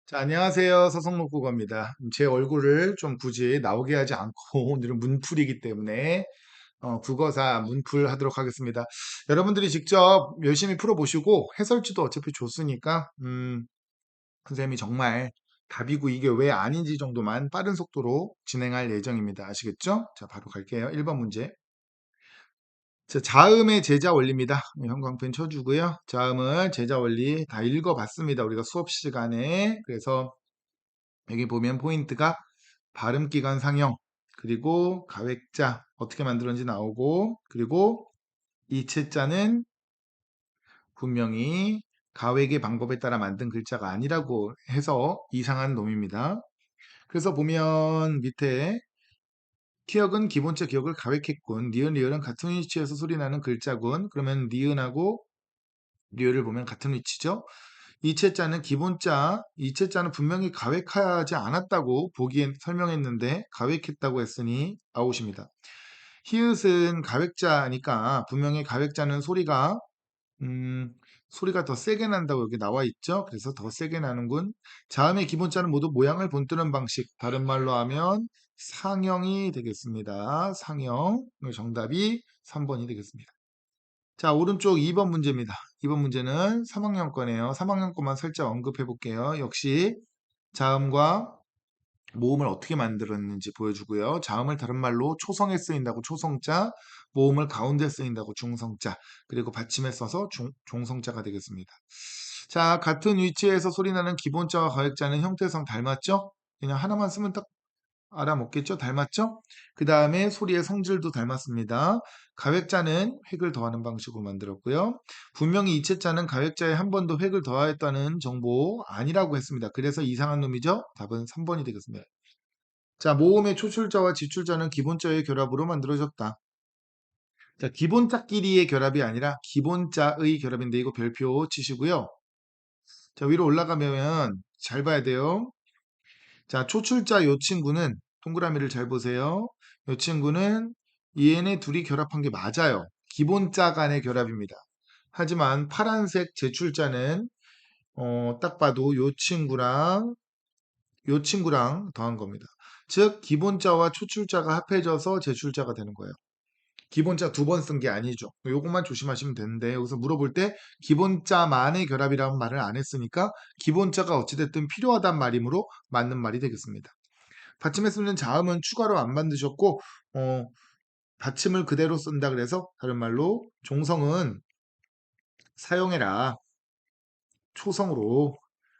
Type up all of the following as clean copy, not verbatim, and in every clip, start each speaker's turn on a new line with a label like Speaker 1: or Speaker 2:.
Speaker 1: 자, 안녕하세요. 서성록 국어입니다. 제 얼굴을 좀 굳이 나오게 하지 않고 오늘은 문풀이기 때문에 국어사 문풀 하도록 하겠습니다. 여러분들이 직접 열심히 풀어보시고 해설지도 어차피 줬으니까 선생님이 정말 답이고 이게 왜 아닌지 정도만 빠른 속도로 진행할 예정입니다. 아시겠죠? 자, 바로 갈게요. 1번 문제. 자, 자음의 제자 원리입니다. 형광펜 쳐주고요. 자음을 제자 원리 다 읽어봤습니다. 우리가 수업 시간에. 그래서 여기 보면 포인트가 발음기관 상형, 그리고 가획자 어떻게 만들었는지 나오고, 그리고 이 채자는 분명히 가획의 방법에 따라 만든 글자가 아니라고 해서 이상한 놈입니다. 그래서 보면 밑에 기억은 기본자 기억을 가획했군. 니은, 리을은 같은 위치에서 소리나는 글자군. 그러면 니은하고 리을을 보면 같은 위치죠. 이체자는 기본자, 이체자는 분명히 가획하지 않았다고 보기엔 설명했는데 가획했다고 했으니 아웃입니다. 히읗은 가획자니까 분명히 가획자는 음, 소리가 더 세게 난다고 여기 나와 있죠. 그래서 더 세게 나는군. 자음의 기본자는 모두 모양을 본뜨는 방식. 다른 말로 하면 상형이 되겠습니다. 상형. 정답이 3번이 되겠습니다. 자, 오른쪽 2번 문제입니다. 2번 문제는 3학년 거네요. 3학년 거만 살짝 언급해 볼게요. 역시 자음과 모음을 어떻게 만들었는지 보여주고요. 자음을 다른 말로 초성에 쓰인다고 초성자, 모음을 가운데 쓰인다고 중성자, 그리고 받침에 써서 종성자가 되겠습니다. 자, 같은 위치에서 소리나는 기본자와 가액자는 형태상 닮았죠? 그냥 하나만 쓰면 딱 알아먹겠죠? 닮았죠? 그 다음에 소리의 성질도 닮았습니다. 가획자는 획을 더하는 방식으로 만들었고요. 분명히 이체자는 가획자에 한 번 더 획을 더하였다는 정보 아니라고 했습니다. 그래서 이상한 놈이죠? 답은 3번이 되겠습니다. 자, 모음의 초출자와 지출자는 기본자의 결합으로 만들어졌다. 자, 기본자끼리의 결합이 아니라 기본자의 결합인데 이거 별표 치시고요. 자, 위로 올라가면 잘 봐야 돼요. 자, 초출자 요 친구는 동그라미를 잘 보세요. 요 친구는 얘네 둘이 결합한 게 맞아요. 기본자 간의 결합입니다. 하지만 파란색 제출자는 딱 봐도 요 친구랑 더한 겁니다. 즉 기본자와 초출자가 합해져서 제출자가 되는 거예요. 기본자 두 번 쓴 게 아니죠. 요것만 조심하시면 되는데 여기서 물어볼 때 기본자만의 결합이라는 말을 안 했으니까 기본자가 어찌됐든 필요하단 말이므로 맞는 말이 되겠습니다. 받침에 쓰는 자음은 추가로 안 만드셨고 받침을 그대로 쓴다 그래서 다른 말로 종성은 사용해라 초성으로.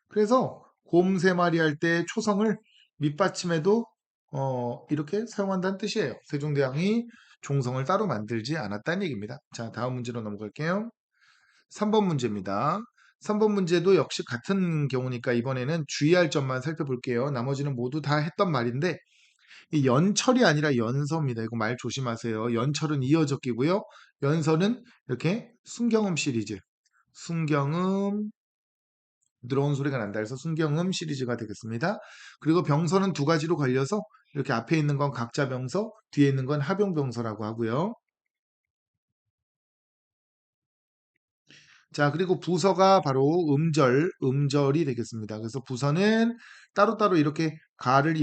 Speaker 1: 그래서 곰 세 마리 할 때 초성을 밑받침에도 이렇게 사용한다는 뜻이에요. 세종대왕이 종성을 따로 만들지 않았다는 얘기입니다. 자, 다음 문제로 넘어갈게요. 3번 문제입니다. 3번 문제도 역시 같은 경우니까 이번에는 주의할 점만 살펴볼게요. 나머지는 모두 다 했던 말인데 이 연철이 아니라 연서입니다. 이거 말 조심하세요. 연철은 이어져 끼고요. 연서는 이렇게 순경음 시리즈. 순경음 들어온 소리가 난다 해서 순경음 시리즈가 되겠습니다. 그리고 병서는 두 가지로 갈려서 이렇게 앞에 있는 건 각자 병서, 뒤에 있는 건 합용 병서라고 하고요. 자, 그리고 부서가 바로 음절이 되겠습니다. 그래서 부서는 따로따로 이렇게 가를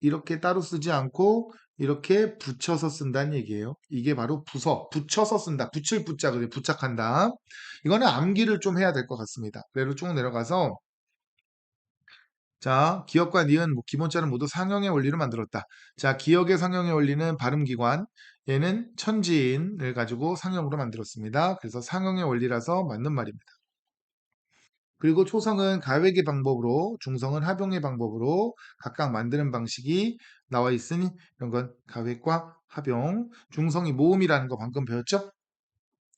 Speaker 1: 이렇게 따로 쓰지 않고 이렇게 붙여서 쓴다는 얘기예요. 이게 바로 부서, 붙여서 쓴다. 붙일 붙자, 그래, 부착한다. 이거는 암기를 좀 해야 될 것 같습니다. 그래로 쭉 내려가서 자, 기억과 니은, 기본자는 모두 상형의 원리로 만들었다. 자, 기억의 상형의 원리는 발음기관, 얘는 천지인을 가지고 상형으로 만들었습니다. 그래서 상형의 원리라서 맞는 말입니다. 그리고 초성은 가획의 방법으로, 중성은 합용의 방법으로 각각 만드는 방식이 나와 있으니 이런 건 가획과 합용, 중성이 모음이라는 거 방금 배웠죠?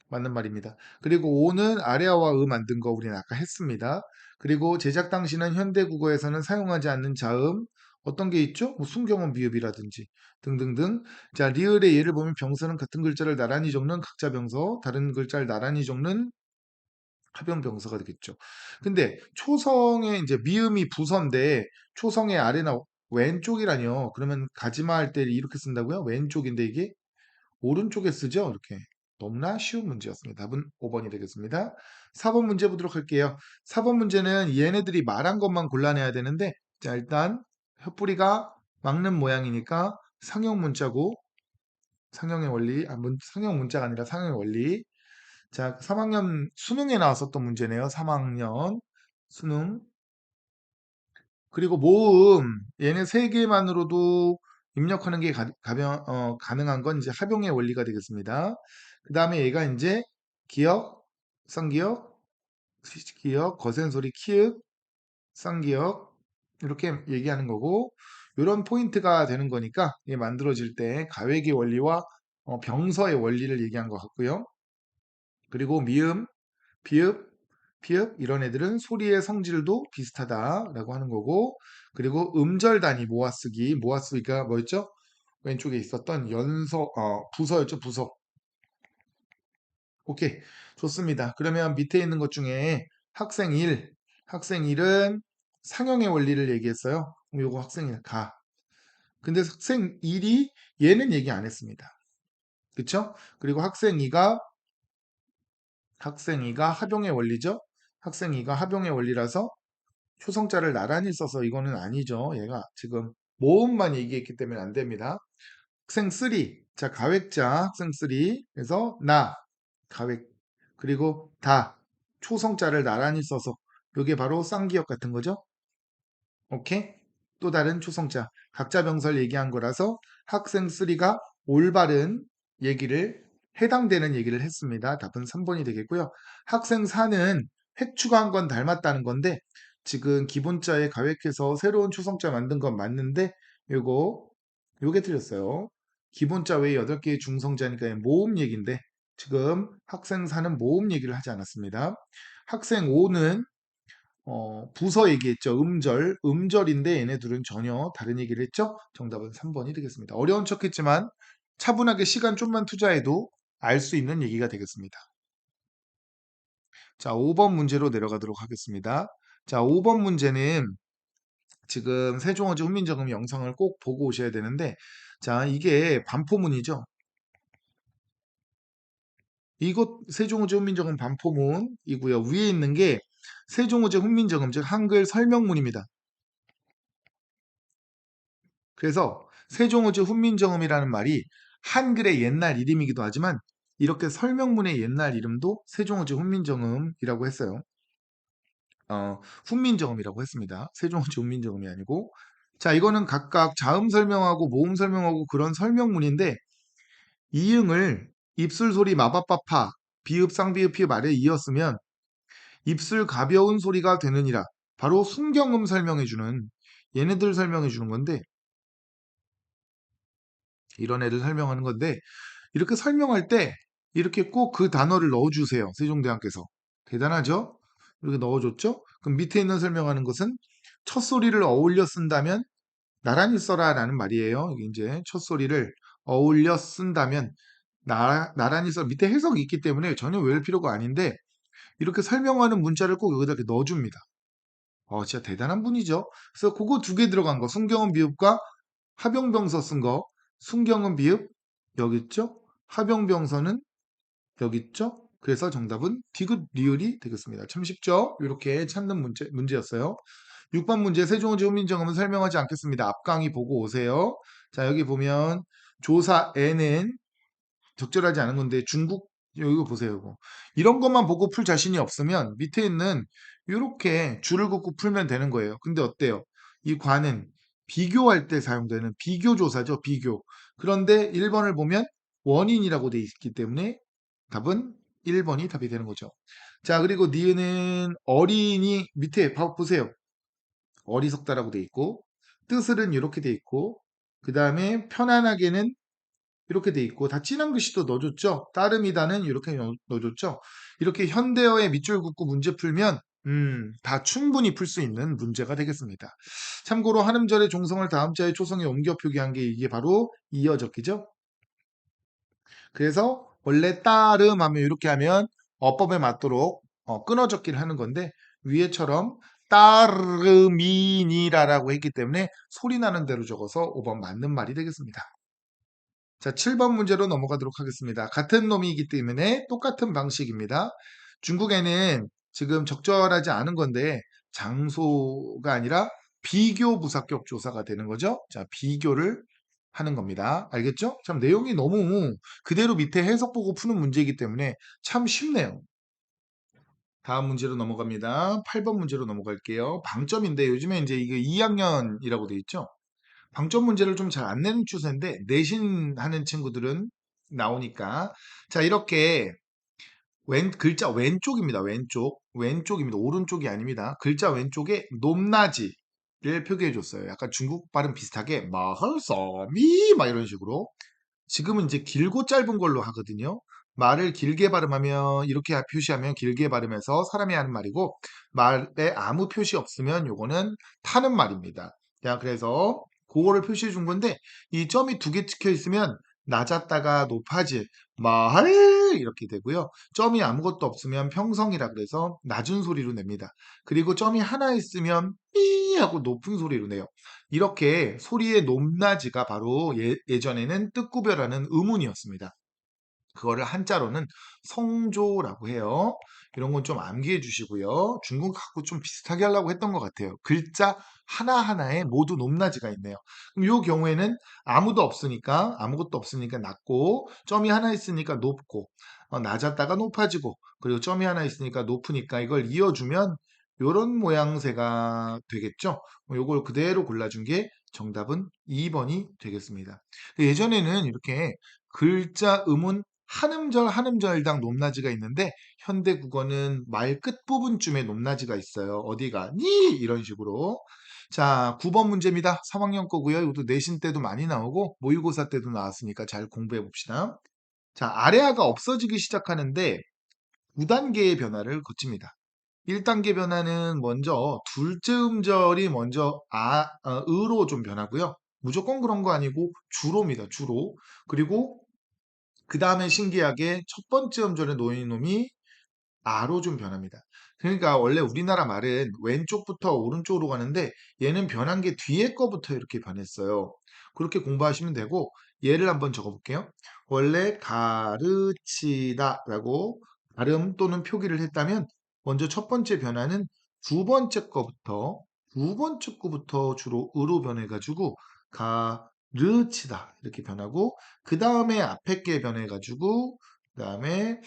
Speaker 1: 맞는 말입니다. 그리고 오는 아래어와 의 만든 거 우리는 아까 했습니다. 그리고 제작 당시는 현대 국어에서는 사용하지 않는 자음 어떤 게 있죠? 뭐 순경음 비읍이라든지 등등등. 자, 리을의 예를 보면 병서는 같은 글자를 나란히 적는 각자 병서, 다른 글자를 나란히 적는 합형 병서가 되겠죠. 근데 초성의 이제 미음이 부서인데 초성의 아래나 왼쪽이라뇨. 그러면 가지마 할 때 이렇게 쓴다고요? 왼쪽인데 이게 오른쪽에 쓰죠? 이렇게. 너무나 쉬운 문제였습니다. 답은 5번이 되겠습니다. 4번 문제 보도록 할게요. 4번 문제는 얘네들이 말한 것만 골라내야 되는데, 자, 일단 혀뿌리가 막는 모양이니까 상형 문자고, 상형의 원리, 상형 문자가 아니라 상형의 원리. 자, 3학년 수능에 나왔었던 문제네요. 3학년 수능. 그리고 모음, 얘네 세 개만으로도 입력하는 게 가능한 건 이제 합용의 원리가 되겠습니다. 그 다음에 얘가 이제 기역, 쌍기역, 기역, 거센소리 키읔, 쌍기역 이렇게 얘기하는 거고 이런 포인트가 되는 거니까 이게 만들어질 때 가외기 원리와 병서의 원리를 얘기한 것 같고요. 그리고 미음, 비읍, 피읍 이런 애들은 소리의 성질도 비슷하다라고 하는 거고 그리고 음절 단위 모아쓰기 모아쓰기가 뭐였죠? 왼쪽에 있었던 부서였죠 부서. 오케이 좋습니다. 그러면 밑에 있는 것 중에 학생 1 학생 1은 상형의 원리를 얘기했어요. 그럼 요거 학생 1 가. 근데 학생 1이 얘는 얘기 안 했습니다. 그쵸? 그리고 학생 2가 합용의 원리죠. 학생 2가 합용의 원리라서 초성자를 나란히 써서 이거는 아니죠. 얘가 지금 모음만 얘기했기 때문에 안 됩니다. 학생 3, 자 가획자 학생 3, 그래서 나 가획 그리고 다 초성자를 나란히 써서 이게 바로 쌍기역 같은 거죠. 오케이? 또 다른 초성자 각자 병설 얘기한 거라서 학생 3가 올바른 얘기를 해당되는 얘기를 했습니다. 답은 3번이 되겠고요. 학생 4는 획 추가한 건 닮았다는 건데 지금 기본자에 가획해서 새로운 초성자 만든 건 맞는데 요게 틀렸어요. 기본자 외에 8개의 중성자니까 모음 얘기인데 지금 학생 4는 모음 얘기를 하지 않았습니다. 학생 5는 부서 얘기했죠. 음절인데 얘네 둘은 전혀 다른 얘기를 했죠. 정답은 3번이 되겠습니다. 어려운 척했지만 차분하게 시간 좀만 투자해도 알 수 있는 얘기가 되겠습니다. 자, 5번 문제로 내려가도록 하겠습니다. 자, 5번 문제는 지금 세종어제 훈민정음 영상을 꼭 보고 오셔야 되는데 자, 이게 반포문이죠. 이곳 세종어제 훈민정음 반포문이고요. 위에 있는 게 세종어제 훈민정음 즉 한글 설명문입니다. 그래서 세종어제 훈민정음이라는 말이 한글의 옛날 이름이기도 하지만 이렇게 설명문의 옛날 이름도 세종어제 훈민정음이라고 했어요. 훈민정음이라고 했습니다. 세종어제 훈민정음이 아니고 자 이거는 각각 자음 설명하고 모음 설명하고 그런 설명문인데 이응을 입술 소리 마바빠파 비읍 쌍비읍 피읍 아래 이었으면 입술 가벼운 소리가 되느니라 바로 순경음 설명해주는 얘네들 설명해주는 건데 이런 애들 설명하는 건데 이렇게 설명할 때 이렇게 꼭 그 단어를 넣어주세요. 세종대왕께서. 대단하죠? 이렇게 넣어줬죠? 그럼 밑에 있는 설명하는 것은 첫소리를 어울려 쓴다면 나란히 써라 라는 말이에요. 이게 이제 첫소리를 어울려 쓴다면 나란히 써 밑에 해석이 있기 때문에 전혀 외울 필요가 아닌데 이렇게 설명하는 문자를 꼭 여기다 이렇게 넣어줍니다. 진짜 대단한 분이죠. 그래서 그거 2개 들어간 거 순경은 비읍과 합용병서 쓴 거 순경은 비읍 여기 있죠? 합용병서는 여기 있죠? 그래서 정답은 디귿 리을이 되겠습니다. 참 쉽죠? 이렇게 찾는 문제였어요. 6번 문제 세종어제 훈민정음은 설명하지 않겠습니다. 앞 강의 보고 오세요. 자 여기 보면 조사 N은 적절하지 않은 건데 중국 이거 보세요. 이거. 이런 것만 보고 풀 자신이 없으면 밑에 있는 이렇게 줄을 긋고 풀면 되는 거예요. 근데 어때요? 이 관은 비교할 때 사용되는 비교조사죠. 비교. 그런데 1번을 보면 원인이라고 돼 있기 때문에 답은 1번이 답이 되는 거죠. 자 그리고 니은은 어린이 밑에 보세요. 어리석다라고 돼 있고 뜻을은 이렇게 돼 있고 그 다음에 편안하게는 이렇게 돼 있고 다 진한 글씨도 넣어줬죠. 따름이다는 이렇게 넣어줬죠. 이렇게 현대어의 밑줄 긋고 문제 풀면 다 충분히 풀 수 있는 문제가 되겠습니다. 참고로 한음절의 종성을 다음자의 초성에 옮겨 표기한 게 이게 바로 이어적기죠. 그래서 원래 따름 하면 이렇게 하면 어법에 맞도록 끊어적기를 하는 건데 위에처럼 따르미니라라고 했기 때문에 소리 나는 대로 적어서 5번 맞는 말이 되겠습니다. 자, 7번 문제로 넘어가도록 하겠습니다. 같은 놈이기 때문에 똑같은 방식입니다. 중국에는 지금 적절하지 않은 건데 장소가 아니라 비교 부사격 조사가 되는 거죠. 자, 비교를 하는 겁니다. 알겠죠? 참 내용이 너무 그대로 밑에 해석 보고 푸는 문제이기 때문에 참 쉽네요. 다음 문제로 넘어갑니다. 8번 문제로 넘어갈게요. 방점인데 요즘에 이제 이게 2학년이라고 돼 있죠? 방점 문제를 좀 잘 안 내는 추세인데 내신 하는 친구들은 나오니까 자 이렇게 글자 왼쪽입니다. 왼쪽입니다. 오른쪽이 아닙니다. 글자 왼쪽에 높낮이를 표기해 줬어요. 약간 중국 발음 비슷하게 마헐서미 막 이런 식으로 지금은 이제 길고 짧은 걸로 하거든요. 말을 길게 발음하면 이렇게 표시하면 길게 발음해서 사람이 하는 말이고 말에 아무 표시 없으면 요거는 타는 말입니다. 자, 그래서 그거를 표시해 준 건데 이 점이 두 개 찍혀 있으면 낮았다가 높아질 말 이렇게 되고요. 점이 아무것도 없으면 평성이라 그래서 낮은 소리로 냅니다. 그리고 점이 하나 있으면 삐 하고 높은 소리로 내요. 이렇게 소리의 높낮이가 바로 예전에는 뜻구별하는 의문이었습니다. 그거를 한자로는 성조라고 해요. 이런 건 좀 암기해 주시고요. 중국하고 좀 비슷하게 하려고 했던 것 같아요. 글자 하나하나에 모두 높낮이가 있네요. 그럼 이 경우에는 아무것도 없으니까 낮고, 점이 하나 있으니까 높고, 낮았다가 높아지고, 그리고 점이 하나 있으니까 높으니까 이걸 이어주면 이런 모양새가 되겠죠? 요걸 그대로 골라준 게 정답은 2번이 되겠습니다. 예전에는 이렇게 글자 음은 한 음절 한 음절당 높낮이가 있는데 현대 국어는 말 끝부분쯤에 높낮이가 있어요. 어디가 니 이런 식으로. 자, 9번 문제입니다. 3학년 거고요. 이것도 내신 때도 많이 나오고 모의고사 때도 나왔으니까 잘 공부해 봅시다. 자, 아래아가 없어지기 시작하는데 2단계의 변화를 거칩니다. 1단계 변화는 먼저 둘째 음절이 먼저 으로 좀 변하고요. 무조건 그런 거 아니고 주로입니다. 주로. 그리고 그 다음에 신기하게 첫 번째 음절에 놓인 놈이 아로 좀 변합니다. 그러니까 원래 우리나라 말은 왼쪽부터 오른쪽으로 가는데 얘는 변한 게 뒤에 거부터 이렇게 변했어요. 그렇게 공부하시면 되고 얘를 한번 적어볼게요. 원래 가르치다라고 발음 또는 표기를 했다면 먼저 첫 번째 변화는 두 번째 거부터 주로 으로 변해가지고 가르치다 이렇게 변하고 그 다음에 앞에 게 변해가지고 그 다음에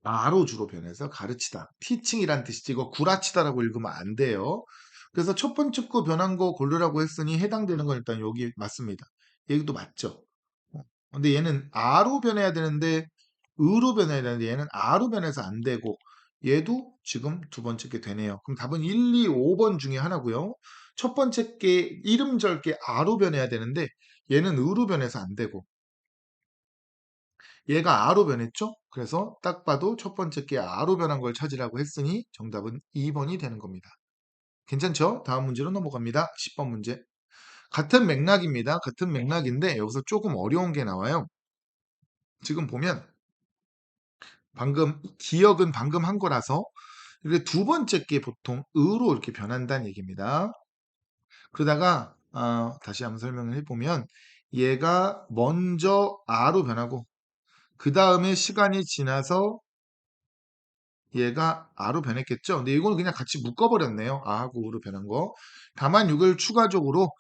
Speaker 1: 나로 주로 변해서 가르치다. 티칭이란 뜻이지 이거 구라치다라고 읽으면 안 돼요. 그래서 첫 번째 거 변한 거 고르라고 했으니 해당되는 건 일단 여기 맞습니다. 여기도 맞죠. 근데 얘는 아로 변해야 되는데 으로 변해야 되는데 얘는 아로 변해서 안 되고 얘도 지금 두 번째 게 되네요. 그럼 답은 1, 2, 5번 중에 하나고요. 첫 번째 게 이름절 게 아로 변해야 되는데 얘는 으로 변해서 안 되고 얘가 아로 변했죠? 그래서 딱 봐도 첫 번째 게 아로 변한 걸 찾으라고 했으니 정답은 2번이 되는 겁니다. 괜찮죠? 다음 문제로 넘어갑니다. 10번 문제. 같은 맥락입니다. 같은 맥락인데 여기서 조금 어려운 게 나와요. 지금 보면 기억은 방금 한 거라서 이게 두 번째 게 보통 으로 이렇게 변한다는 얘기입니다. 그러다가 다시 한번 설명을 해보면 얘가 먼저 아로 변하고 그 다음에 시간이 지나서 얘가 아로 변했겠죠? 근데 이거는 그냥 같이 묶어버렸네요. 아하고 우로 변한 거. 다만 이걸 추가적으로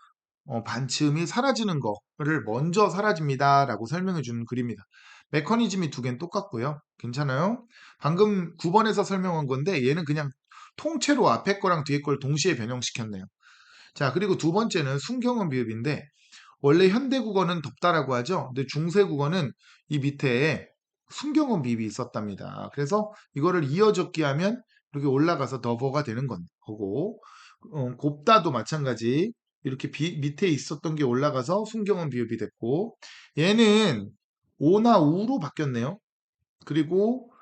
Speaker 1: 반치음이 사라지는 거를 먼저 사라집니다라고 설명해 주는 그림입니다. 메커니즘이 두 개는 똑같고요. 괜찮아요? 방금 9번에서 설명한 건데 얘는 그냥 통째로 앞에 거랑 뒤에 걸 동시에 변형시켰네요. 자, 그리고 두 번째는 순경어 비읍인데 원래 현대 국어는 덥다라고 하죠. 근데 중세 국어는 이 밑에 순경어 비읍이 있었답니다. 그래서 이거를 이어적기 하면 이렇게 올라가서 더버가 되는 거고 곱다도 마찬가지 이렇게 밑에 있었던 게 올라가서 순경어 비읍이 됐고 얘는 오나 우로 바뀌었네요. 그리고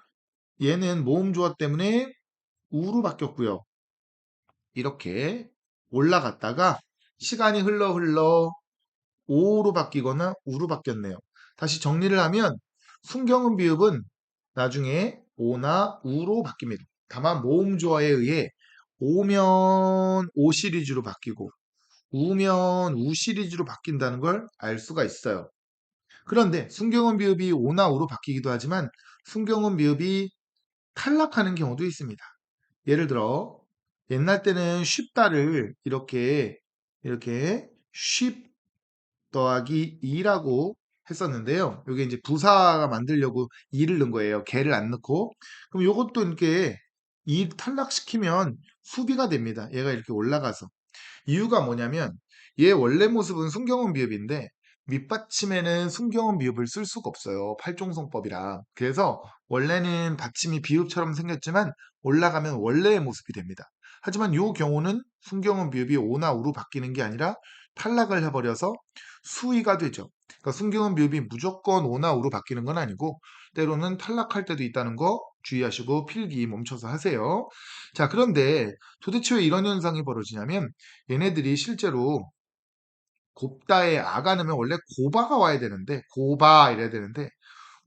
Speaker 1: 얘는 모음 조화 때문에 우로 바뀌었고요. 이렇게 올라갔다가 시간이 흘러 오로 바뀌거나 우로 바뀌었네요. 다시 정리를 하면 순경음 비읍은 나중에 오나 우로 바뀝니다. 다만 모음 조화에 의해 오면 오 시리즈로 바뀌고 우면 우 시리즈로 바뀐다는 걸 알 수가 있어요. 그런데 순경운 비읍이 오나 우로 바뀌기도 하지만 순경운 비읍이 탈락하는 경우도 있습니다. 예를 들어 옛날 때는 쉽다를 이렇게 쉽 더하기 2라고 했었는데요. 이게 이제 부사가 만들려고 2를 넣은 거예요. 개를 안 넣고. 그럼 요것도 이렇게 2 탈락시키면 수비가 됩니다. 얘가 이렇게 올라가서. 이유가 뭐냐면 얘 원래 모습은 순경운 비읍인데 밑받침에는 순경운 비읍을 쓸 수가 없어요. 팔종성법이라. 그래서 원래는 받침이 비읍처럼 생겼지만 올라가면 원래의 모습이 됩니다. 하지만 이 경우는 순경운 비읍이 오나 우로 바뀌는 게 아니라 탈락을 해버려서 수위가 되죠. 그러니까 순경운 비읍이 무조건 오나 우로 바뀌는 건 아니고 때로는 탈락할 때도 있다는 거 주의하시고 필기 멈춰서 하세요. 자, 그런데 도대체 왜 이런 현상이 벌어지냐면 얘네들이 실제로 곱다에 아가 넣으면 원래 고바가 와야 되는데 고바 이래야 되는데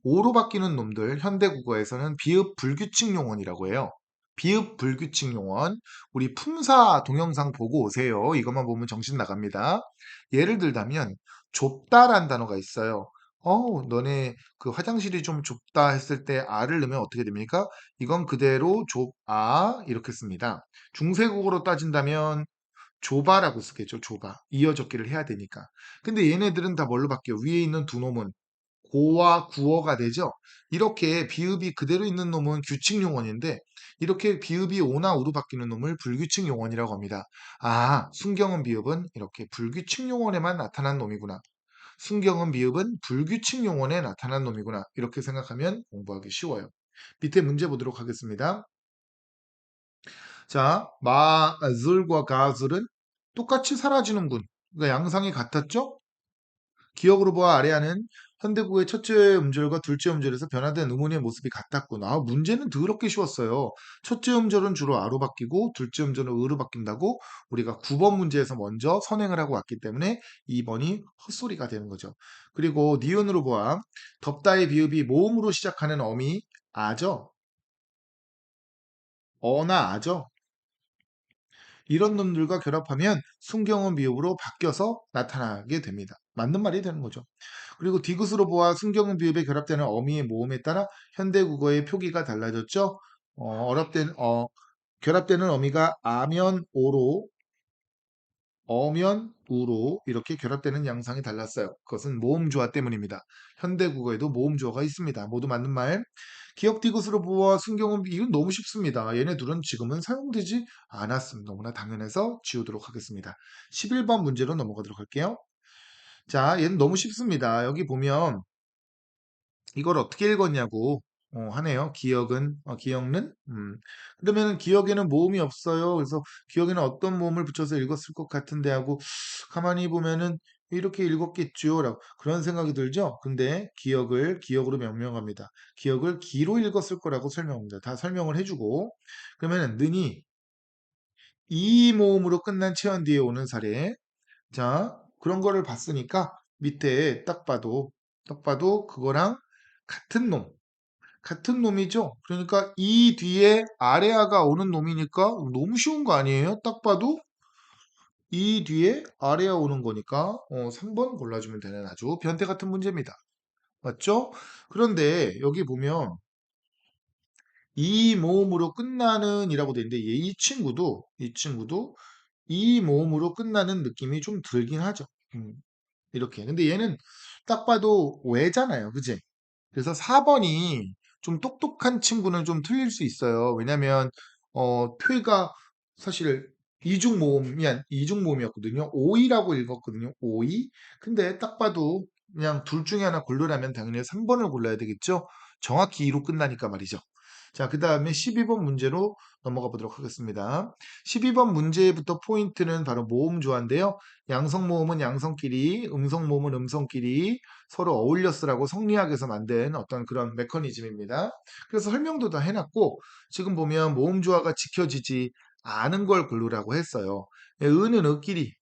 Speaker 1: 오로 바뀌는 놈들 현대 국어에서는 비읍 불규칙 용언이라고 해요. 비읍 불규칙 용언. 우리 품사 동영상 보고 오세요. 이것만 보면 정신 나갑니다. 예를 들자면 좁다란 단어가 있어요. 너네 그 화장실이 좀 좁다 했을 때 아를 넣으면 어떻게 됩니까? 이건 그대로 좁아 이렇게 씁니다. 중세국어로 따진다면 좁아라고 쓰겠죠. 좁아. 이어적기를 해야 되니까. 근데 얘네들은 다 뭘로 바뀌어? 위에 있는 두 놈은 고와 구어가 되죠. 이렇게 비읍이 그대로 있는 놈은 규칙 용언인데 이렇게 비읍이 오나 우로 바뀌는 놈을 불규칙 용언이라고 합니다. 아, 순경은 비읍은 이렇게 불규칙 용언에만 나타난 놈이구나. 순경은 비읍은 불규칙 용언에 나타난 놈이구나. 이렇게 생각하면 공부하기 쉬워요. 밑에 문제 보도록 하겠습니다. 자, 마술과 가술은 똑같이 사라지는군. 그러니까 양상이 같았죠? 기억으로 보아 아래하는 현대국의 첫째 음절과 둘째 음절에서 변화된 의문의 모습이 같았구나. 문제는 더럽게 쉬웠어요. 첫째 음절은 주로 아로 바뀌고 둘째 음절은 으로 바뀐다고 우리가 9번 문제에서 먼저 선행을 하고 왔기 때문에 2번이 헛소리가 되는 거죠. 그리고 니은으로 보아 덥다의 비읍이 모음으로 시작하는 어미 아죠? 어나 아죠? 이런 놈들과 결합하면 순경은 비읍으로 바뀌어서 나타나게 됩니다. 맞는 말이 되는 거죠. 그리고 디귿으로 보아 순경은 비읍에 결합되는 어미의 모음에 따라 현대 국어의 표기가 달라졌죠. 결합되는 어미가 아면 오로 어면 우로 이렇게 결합되는 양상이 달랐어요. 그것은 모음주어 때문입니다. 현대 국어에도 모음주어가 있습니다. 모두 맞는 말. 기억 디귿으로 보아 순경은 이건 너무 쉽습니다. 얘네 둘은 지금은 사용되지 않았습니다. 너무나 당연해서 지우도록 하겠습니다. 11번 문제로 넘어가도록 할게요. 자, 얘는 너무 쉽습니다. 여기 보면 이걸 어떻게 읽었냐고 하네요. 기억는 그러면 기억에는 모음이 없어요. 그래서 기억에는 어떤 모음을 붙여서 읽었을 것 같은데 하고 가만히 보면은 이렇게 읽었겠죠. 라고 그런 생각이 들죠. 근데 기억을 기억으로 명명합니다. 기억을 기로 읽었을 거라고 설명합니다. 다 설명을 해주고 그러면은 는이 이 모음으로 끝난 체언 뒤에 오는 사례 자, 그런 거를 봤으니까 밑에 딱 봐도 그거랑 같은 놈이죠. 그러니까 이 뒤에 아래아가 오는 놈이니까 너무 쉬운 거 아니에요? 딱 봐도 이 뒤에 아래아 오는 거니까 3번 골라주면 되는 아주 변태 같은 문제입니다. 맞죠? 그런데 여기 보면 이 모음으로 끝나는 이라고 돼 있는데 이 친구도 이 모음으로 끝나는 느낌이 좀 들긴 하죠. 이렇게. 근데 얘는 딱 봐도 왜잖아요. 그지? 그래서 4번이 좀 똑똑한 친구는 좀 틀릴 수 있어요. 왜냐면 퇴가 사실 이중모음이었거든요. 오이라고 읽었거든요. 오이. 근데 딱 봐도 그냥 둘 중에 하나 고르라면 당연히 3번을 골라야 되겠죠. 정확히 2로 끝나니까 말이죠. 자, 그 다음에 12번 문제로 넘어가 보도록 하겠습니다. 12번 문제부터 포인트는 바로 모음 조화인데요. 양성 모음은 양성끼리, 음성 모음은 음성끼리 서로 어울려 쓰라고 성리학에서 만든 어떤 그런 메커니즘입니다. 그래서 설명도 다 해놨고 지금 보면 모음 조화가 지켜지지 않은 걸 고르라고 했어요. 은은 을끼리,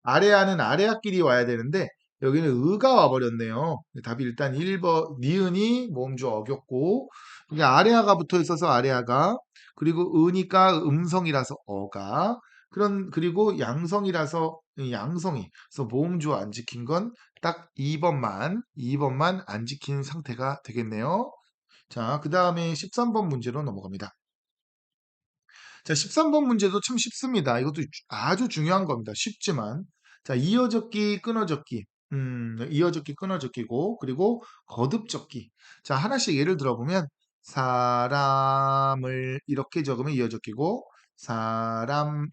Speaker 1: 아래아는 아래아끼리 와야 되는데 여기는 의가 와버렸네요. 답이 일단 1번 니은이 모음주 어겼고 그게 아래아가 붙어 있어서 아래아가 그리고 의니까 음성이라서 어가 그리고 양성이라서 양성이 그래서 모음주 안 지킨 건 딱 2번만 안 지킨 상태가 되겠네요. 자, 그 다음에 13번 문제로 넘어갑니다. 자, 13번 문제도 참 쉽습니다. 이것도 아주 중요한 겁니다. 쉽지만. 자, 이어적기, 끊어적기. 이어적기, 끊어적기고, 그리고 거듭적기. 자, 하나씩 예를 들어보면, 사람을 이렇게 적으면 이어적기고, 사람을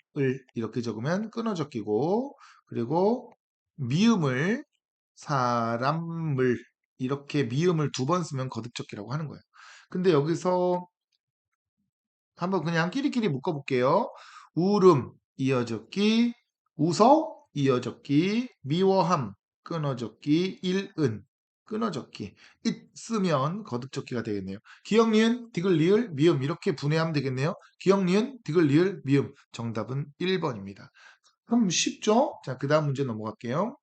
Speaker 1: 이렇게 적으면 끊어적기고, 그리고 미음을, 사람을, 이렇게 미음을 두 번 쓰면 거듭적기라고 하는 거예요. 근데 여기서 한번 그냥 끼리끼리 묶어볼게요. 울음, 이어적기, 웃어, 이어적기, 미워함, 끊어적기, 일은, 끊어적기. 있으면 거듭적기가 되겠네요. 기역, 니은, 디귿, 리을, 미음 이렇게 분해하면 되겠네요. 기역, 니은, 디귿, 리을, 미음. 정답은 1번입니다. 그럼 쉽죠? 자, 그 다음 문제 넘어갈게요.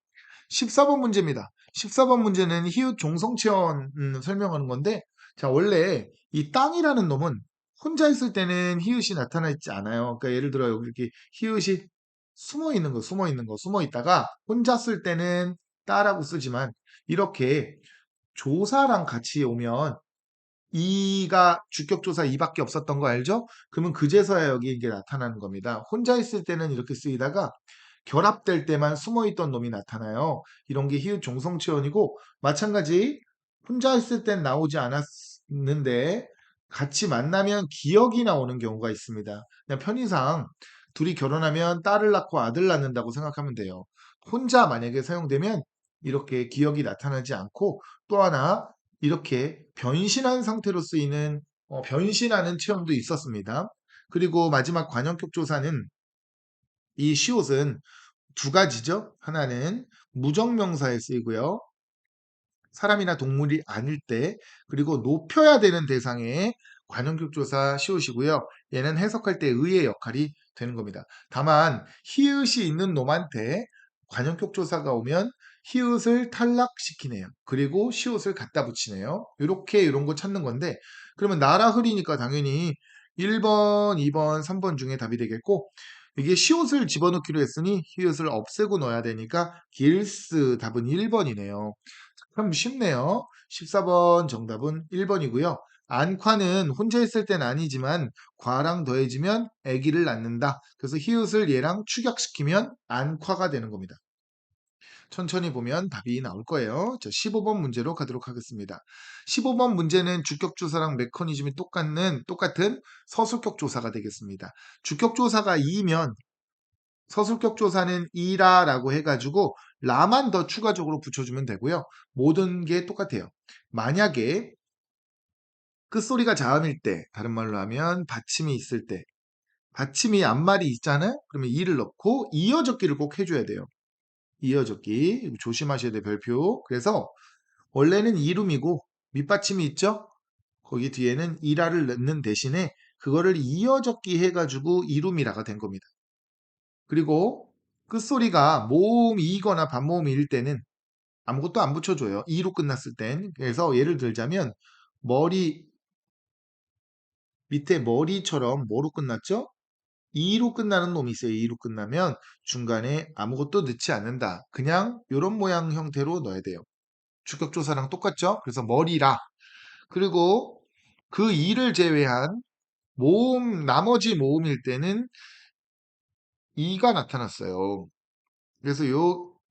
Speaker 1: 14번 문제입니다. 14번 문제는 히읗 종성체언 설명하는 건데, 자, 원래 이 땅이라는 놈은 혼자 있을 때는 히읗이 나타나 있지 않아요. 그러니까 예를 들어 여기 이렇게 히읗이 숨어 있다가 혼자 쓸 때는 따라고 쓰지만 이렇게 조사랑 같이 오면 이가 주격조사 이밖에 없었던 거 알죠? 그러면 그제서야 여기 이게 나타나는 겁니다. 혼자 있을 때는 이렇게 쓰이다가 결합될 때만 숨어있던 놈이 나타나요. 이런 게 히읗 종성체언이고 마찬가지 혼자 있을 땐 나오지 않았는데 같이 만나면 기억이 나오는 경우가 있습니다. 그냥 편의상 둘이 결혼하면 딸을 낳고 아들 낳는다고 생각하면 돼요. 혼자 만약에 사용되면 이렇게 기억이 나타나지 않고 또 하나 이렇게 변신한 상태로 쓰이는 변신하는 체험도 있었습니다. 그리고 마지막 관형격 조사는 이 시옷은 두 가지죠. 하나는 무정명사에 쓰이고요. 사람이나 동물이 아닐 때 그리고 높여야 되는 대상의 관형격 조사 시옷이고요. 얘는 해석할 때 의의 역할이 되는 겁니다. 다만 히읗이 있는 놈한테 관형격 조사가 오면 히읗을 탈락시키네요. 그리고 시옷을 갖다 붙이네요. 이렇게 이런 거 찾는 건데 그러면 나라 흐리니까 당연히 1번, 2번, 3번 중에 답이 되겠고 이게 시옷을 집어넣기로 했으니 히읗을 없애고 넣어야 되니까 길스 답은 1번이네요. 그럼 쉽네요. 14번 정답은 1번이고요. 안과는 혼자 있을 땐 아니지만 과랑 더해지면 아기를 낳는다. 그래서 히읗을 얘랑 축약시키면 안과가 되는 겁니다. 천천히 보면 답이 나올 거예요. 자, 15번 문제로 가도록 하겠습니다. 15번 문제는 주격조사랑 메커니즘이 똑같은 서술격 조사가 되겠습니다. 주격 조사가 2면 서술격 조사는 이라라고 해가지고 라만 더 추가적으로 붙여주면 되고요. 모든 게 똑같아요. 만약에 끝소리가 자음일 때, 다른 말로 하면 받침이 있을 때, 받침이 앞말이 있잖아요? 그러면 이를 넣고 이어적기를 꼭 해줘야 돼요. 이어적기 조심하셔야 돼요. 별표. 그래서 원래는 이름이고 밑받침이 있죠? 거기 뒤에는 이라를 넣는 대신에 그거를 이어적기 해가지고 이름이라가 된 겁니다. 그리고 끝소리가 모음이거나 반모음일 때는 아무것도 안 붙여줘요. 이로 끝났을 땐. 그래서 예를 들자면 머리 밑에 머리처럼 뭐로 끝났죠? 이로 끝나는 놈이 있어요. 이로 끝나면 중간에 아무것도 넣지 않는다. 그냥 이런 모양 형태로 넣어야 돼요. 주격조사랑 똑같죠? 그래서 머리라. 그리고 그 이를 제외한 모음, 나머지 모음일 때는 이가 나타났어요. 그래서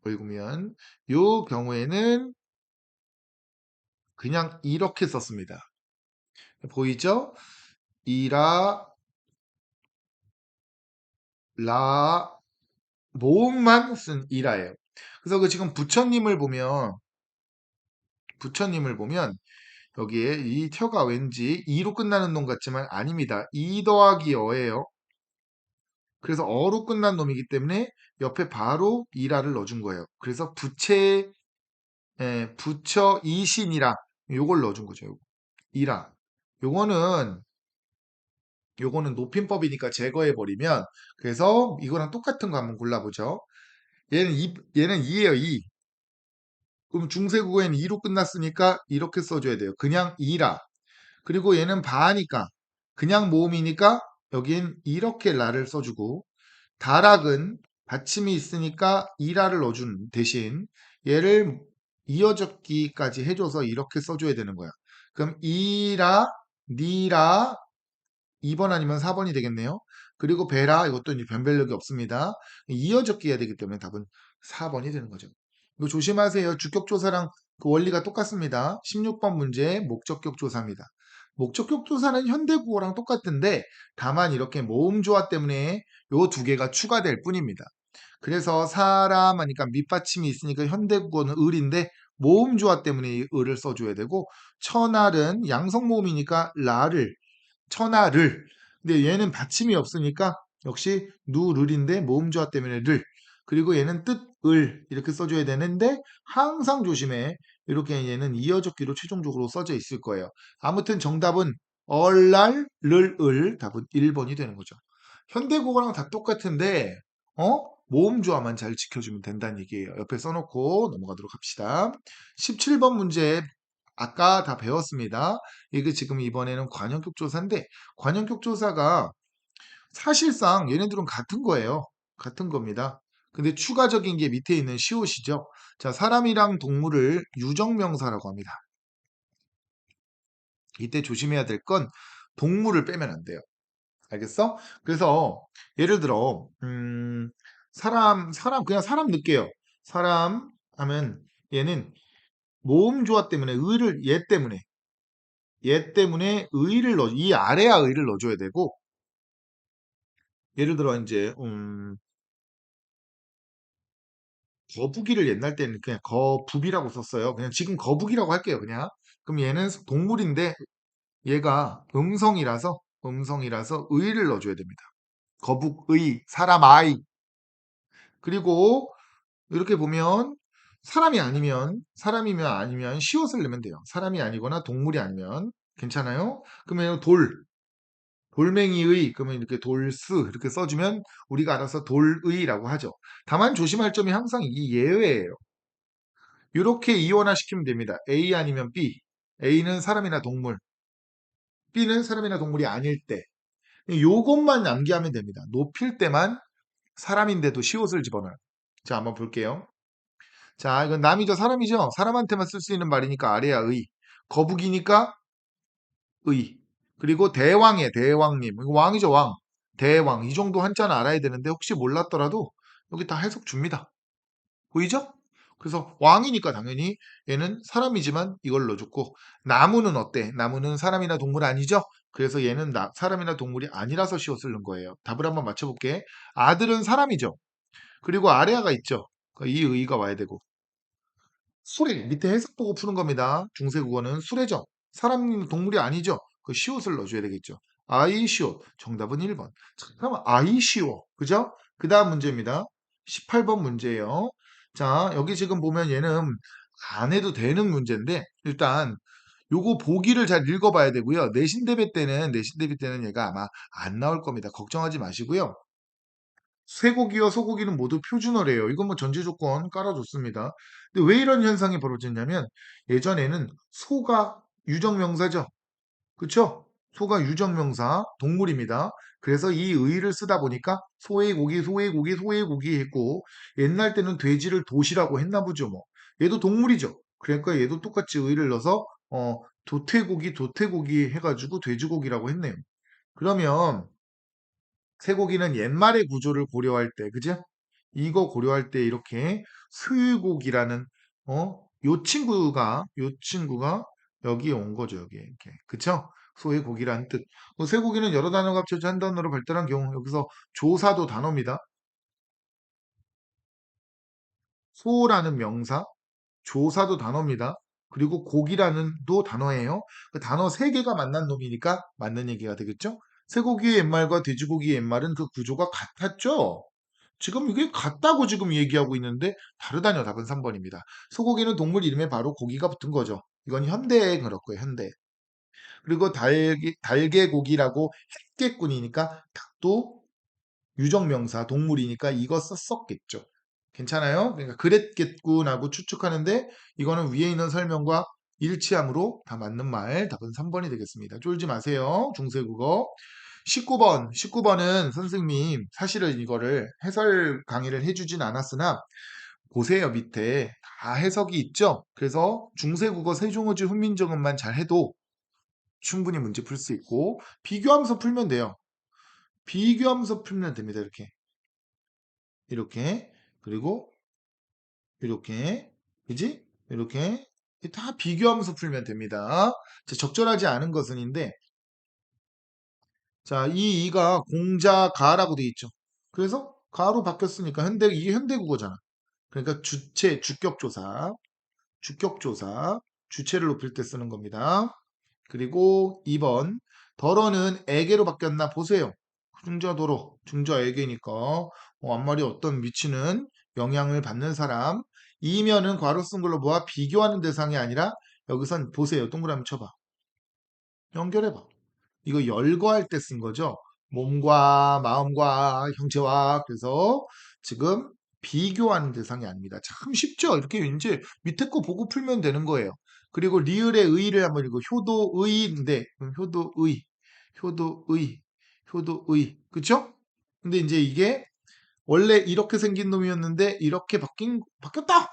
Speaker 1: 읽으면 요 경우에는 그냥 이렇게 썼습니다. 보이죠? 이라, 라, 모음만 쓴 이라예요. 그래서 그 지금 부처님을 보면 여기에 이 혀가 왠지 이로 끝나는 놈 같지만 아닙니다. 이 더하기 어예요. 그래서 어로 끝난 놈이기 때문에 옆에 바로 이라를 넣어준 거예요. 그래서 부처 이신이라 요걸 넣어준 거죠. 이라. 요거는 높임법이니까 제거해버리면 그래서 이거랑 똑같은 거 한번 골라보죠. 얘는 2예요. 2. 그럼 중세국어에는 2로 끝났으니까 이렇게 써줘야 돼요. 그냥 2라. 그리고 얘는 바니까 그냥 모음이니까 여긴 이렇게 라를 써주고 다락은 받침이 있으니까 이라를 넣어준 대신 얘를 이어적기까지 해줘서 이렇게 써줘야 되는 거야. 그럼 이라, 니라 2번 아니면 4번이 되겠네요. 그리고 베라 이것도 이제 변별력이 없습니다. 이어적기 해야 되기 때문에 답은 4번이 되는 거죠. 이거 조심하세요. 주격조사랑 그 원리가 똑같습니다. 16번 문제 목적격 조사입니다. 목적격 조사는 현대국어랑 똑같은데 다만 이렇게 모음조화 때문에 요 두 개가 추가될 뿐입니다. 그래서 사람 하니까 밑받침이 있으니까 현대국어는 을인데 모음조화 때문에 이 을을 써줘야 되고 천알은 양성모음이니까 라를 천하를. 근데 얘는 받침이 없으니까 역시 누를인데 모음조화 때문에 를. 그리고 얘는 뜻을 이렇게 써줘야 되는데 항상 조심해. 이렇게 얘는 이어적기로 최종적으로 써져 있을 거예요. 아무튼 정답은 얼날 를 답은 1번이 되는 거죠. 현대국어랑 다 똑같은데 모음조화만 잘 지켜주면 된다는 얘기예요. 옆에 써놓고 넘어가도록 합시다. 17번 문제 아까 다 배웠습니다. 이게 지금 이번에는 관형격 조사인데 관형격 조사가 사실상 얘네들은 같은 거예요. 같은 겁니다. 근데 추가적인 게 밑에 있는 시옷이죠. 자, 사람이랑 동물을 유정명사라고 합니다. 이때 조심해야 될 건 동물을 빼면 안 돼요. 알겠어? 그래서 예를 들어 사람 그냥 사람 넣을게요. 사람 하면 얘는 모음조화 때문에 의를 얘 때문에 의를 이 아래야 의를 넣어줘야 되고 예를 들어 이제 거북이를 옛날 때는 그냥 거북이라고 썼어요. 그냥 지금 거북이라고 할게요. 그냥 그럼 얘는 동물인데 얘가 음성이라서 의를 넣어줘야 됩니다. 거북의 사람 아이 그리고 이렇게 보면 사람이면 아니면 시옷을 넣으면 돼요. 사람이 아니거나 동물이 아니면 괜찮아요? 그러면 돌멩이의 그러면 이렇게 돌스 이렇게 써주면 우리가 알아서 돌의라고 하죠. 다만 조심할 점이 항상 이 예외예요. 이렇게 이원화시키면 됩니다. A 아니면 B. A는 사람이나 동물, B는 사람이나 동물이 아닐 때. 요것만 암기하면 됩니다. 높일 때만 사람인데도 시옷을 집어넣어요. 자, 한번 볼게요. 자, 이건 남이죠, 사람이죠. 사람한테만 쓸 수 있는 말이니까 아래야 의. 거북이니까 의. 그리고 대왕이에요, 대왕님. 이거 왕이죠, 왕. 대왕. 이 정도 한자는 알아야 되는데 혹시 몰랐더라도 여기 다 해석 줍니다. 보이죠? 그래서 왕이니까 당연히 얘는 사람이지만 이걸 넣어줬고 나무는 어때? 나무는 사람이나 동물 아니죠? 그래서 얘는 사람이나 동물이 아니라서 씌웠을 넣은 거예요. 답을 한번 맞춰볼게. 아들은 사람이죠. 그리고 아래아가 있죠. 그러니까 이 의가 와야 되고 수레 밑에 해석 보고 푸는 겁니다. 중세국어는 수레죠. 사람 동물이 아니죠. 그 시옷을 넣어줘야 되겠죠. 아이시옷 정답은 1번. 그럼 아이시오 그죠? 그 다음 문제입니다. 18번 문제예요. 자 여기 지금 보면 얘는 안 해도 되는 문제인데 일단 요거 보기를 잘 읽어봐야 되고요. 내신 대비 때는 얘가 아마 안 나올 겁니다. 걱정하지 마시고요. 쇠고기와 소고기는 모두 표준어래요. 이건 뭐 전제 조건 깔아줬습니다. 근데 왜 이런 현상이 벌어졌냐면 예전에는 소가 유정명사죠. 그쵸? 소가 유정명사 동물입니다. 그래서 이 의를 쓰다 보니까 소의 고기, 소의 고기, 소의 고기 했고 옛날 때는 돼지를 도시라고 했나 보죠. 뭐 얘도 동물이죠. 그러니까 얘도 똑같이 의를 넣어서 도태고기, 도태고기 해가지고 돼지고기라고 했네요. 그러면 쇠고기는 옛말의 구조를 고려할 때, 그죠? 이거 고려할 때 이렇게 스고기라는 요 친구가 여기에 온 거죠. 여기에 이렇게 그쵸? 소의 고기라는 뜻. 쇠고기는 여러 단어가 합쳐져 한 단어로 발달한 경우 여기서 조사도 단어입니다. 소라는 명사, 조사도 단어입니다. 그리고 고기라는 도 단어예요. 그 단어 세 개가 만난 놈이니까 맞는 얘기가 되겠죠? 쇠고기의 옛말과 돼지고기의 옛말은 그 구조가 같았죠? 지금 이게 같다고 지금 얘기하고 있는데 다르다뇨. 답은 3번입니다. 소고기는 동물 이름에 바로 고기가 붙은 거죠. 이건 현대에 그렇고요. 현대. 그리고 달개고기라고 했겠군이니까 닭도 유정명사 동물이니까 이거 썼었겠죠. 괜찮아요? 그러니까 그랬겠군하고 추측하는데 이거는 위에 있는 설명과 일치함으로 다 맞는 말 답은 3번이 되겠습니다. 쫄지 마세요. 중세국어. 19번은 선생님 사실은 이거를 해설 강의를 해주진 않았으나 보세요. 밑에 다 해석이 있죠? 그래서 중세국어 세종어지 훈민정음만 잘 해도 충분히 문제 풀 수 있고 비교하면서 풀면 돼요. 비교하면서 풀면 됩니다. 이렇게. 이렇게. 그리고 이렇게. 그지? 이렇게. 다 비교하면서 풀면 됩니다. 자, 적절하지 않은 것은인데 자, 이 이가 공자 가라고 돼 있죠. 그래서 가로 바뀌었으니까 이게 현대국어잖아. 그러니까 주체, 주격조사, 주격조사, 주체를 높일 때 쓰는 겁니다. 그리고 2번, 덜어는 에게로 바뀌었나 보세요. 중저도로, 중저에게니까 앞말이 어떤 미치는 영향을 받는 사람. 이면은 괄호 쓴 걸로 모아 비교하는 대상이 아니라 여기선 보세요. 동그라미 쳐봐. 연결해봐. 이거 열거할 때 쓴 거죠. 몸과 마음과 형체와 그래서 지금 비교하는 대상이 아닙니다. 참 쉽죠? 이렇게 이제 밑에 거 보고 풀면 되는 거예요. 그리고 리을의 의를 한번 읽고 효도의인데 효도의, 효도의, 효도의 그쵸? 근데 이제 이게 원래 이렇게 생긴 놈이었는데 이렇게 바뀌었다.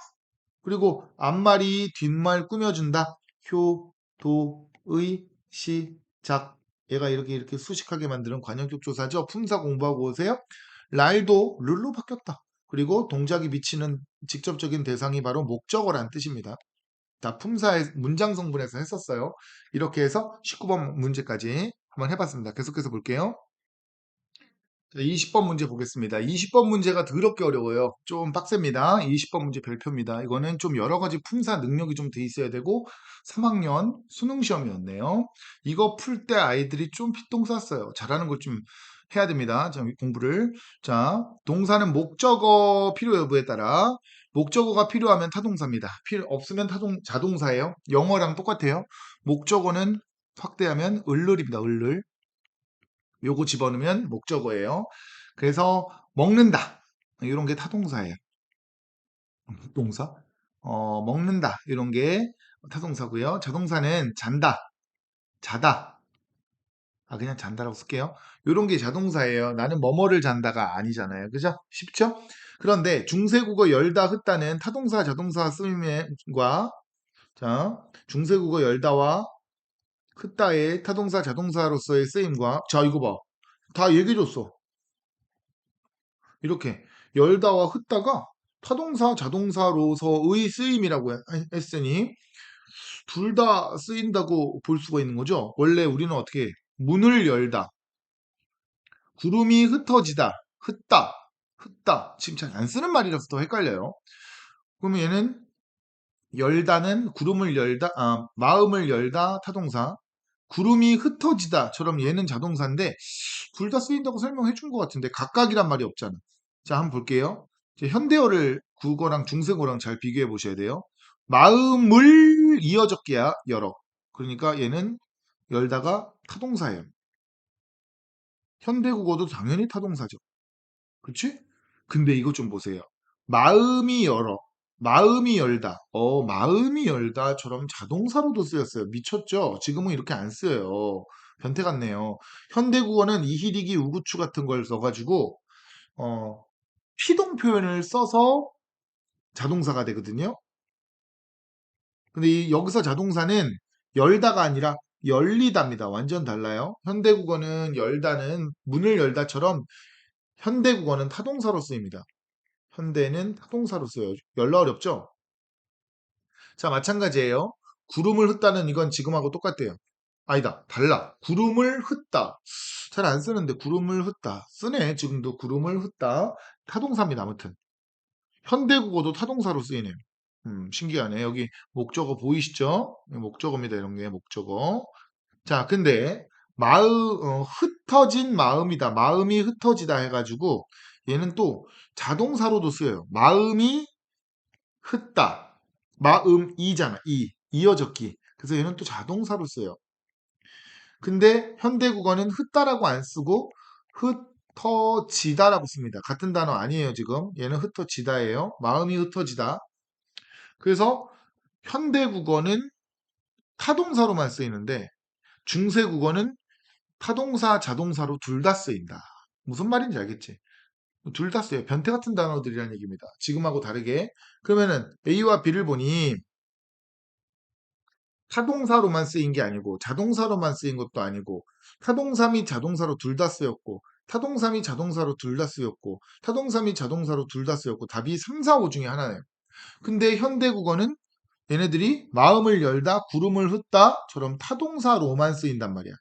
Speaker 1: 그리고 앞말이 뒷말 꾸며준다. 효, 도, 의, 시, 작. 얘가 이렇게 수식하게 만드는 관형격 조사죠. 품사 공부하고 오세요. 랄도 룰로 바뀌었다. 그리고 동작이 미치는 직접적인 대상이 바로 목적어란 뜻입니다. 다 품사의 문장 성분에서 했었어요. 이렇게 해서 19번 문제까지 한번 해봤습니다. 계속해서 볼게요. 20번 문제 보겠습니다. 20번 문제가 더럽게 어려워요. 좀 빡셉니다. 20번 문제 별표입니다. 이거는 좀 여러 가지 품사 능력이 좀 돼 있어야 되고 3학년 수능 시험이었네요. 이거 풀 때 아이들이 좀 피똥 쌌어요. 잘하는 걸 좀 해야 됩니다. 자, 공부를. 자, 동사는 목적어 필요 여부에 따라 목적어가 필요하면 타동사입니다. 필요 없으면 자동사예요. 영어랑 똑같아요. 목적어는 확대하면 을을입니다. 을을. 요거 집어넣으면 목적어예요. 그래서 먹는다. 이런 게 타동사예요. 동사. 먹는다. 이런 게 타동사고요. 자동사는 잔다. 자다. 그냥 잔다라고 쓸게요. 이런 게 자동사예요. 나는 뭐뭐를 잔다가 아니잖아요. 그죠? 쉽죠? 그런데 중세국어 열다 흩다는 타동사 자동사 쓰임과 자, 중세국어 열다와 흩다의 타동사 자동사로서의 쓰임과 자, 이거 봐. 다 얘기해줬어. 이렇게 열다와 흩다가 타동사, 자동사로서의 쓰임이라고 했으니 둘 다 쓰인다고 볼 수가 있는 거죠. 원래 우리는 어떻게 문을 열다, 구름이 흩어지다, 흩다, 흩다. 지금 잘 안 쓰는 말이라서 더 헷갈려요. 그러면 얘는 열다는 구름을 열다, 마음을 열다 타동사, 구름이 흩어지다처럼 얘는 자동사인데 둘 다 쓰인다고 설명해 준 것 같은데 각각이란 말이 없잖아. 자, 한번 볼게요. 이제 현대어를 국어랑 중세어랑 잘 비교해 보셔야 돼요. 마음을 이어적기야 열어. 그러니까 얘는 열다가 타동사예요. 현대국어도 당연히 타동사죠. 그치? 근데 이거 좀 보세요. 마음이 열어. 마음이 열다. 마음이 열다처럼 자동사로도 쓰였어요. 미쳤죠? 지금은 이렇게 안 쓰여요. 변태 같네요. 현대국어는 이희리기 우구추 같은 걸 써가지고 어, 피동 표현을 써서 자동사가 되거든요. 근데 여기서 자동사는 열다가 아니라 열리다입니다. 완전 달라요. 현대국어는 열다는 문을 열다처럼 현대국어는 타동사로 쓰입니다. 현대는 타동사로 써요. 열나 어렵죠? 자, 마찬가지예요. 구름을 흩다는 이건 지금하고 똑같대요. 아니다, 달라. 구름을 흩다. 잘 안 쓰는데 구름을 흩다. 쓰네. 지금도 구름을 흩다. 타동사입니다. 아무튼. 현대국어도 타동사로 쓰이네요. 신기하네. 여기 목적어 보이시죠? 목적어입니다. 이런 게 목적어. 자, 근데 흩어진 마음이다. 마음이 흩어지다 해가지고 얘는 또 자동사로도 쓰여요. 마음이 흩다. 마음이잖아. 이어적기. 그래서 얘는 또 자동사로 써요. 근데 현대국어는 흩다라고 안 쓰고 흩어지다라고 씁니다. 같은 단어 아니에요, 지금. 얘는 흩어지다예요. 마음이 흩어지다. 그래서 현대국어는 타동사로만 쓰이는데 중세국어는 타동사, 자동사로 둘 다 쓰인다. 무슨 말인지 알겠지? 둘 다 써요. 변태 같은 단어들이라는 얘기입니다. 지금하고 다르게. 그러면은 A와 B를 보니 타동사로만 쓰인 게 아니고 자동사로만 쓰인 것도 아니고 타동사 및 자동사로 둘 다 쓰였고 타동사 및 자동사로 둘 다 쓰였고 타동사 및 자동사로 둘 다 쓰였고 답이 3, 4, 5 중에 하나예요. 근데 현대국어는 얘네들이 마음을 열다, 구름을 흩다처럼 타동사로만 쓰인단 말이야.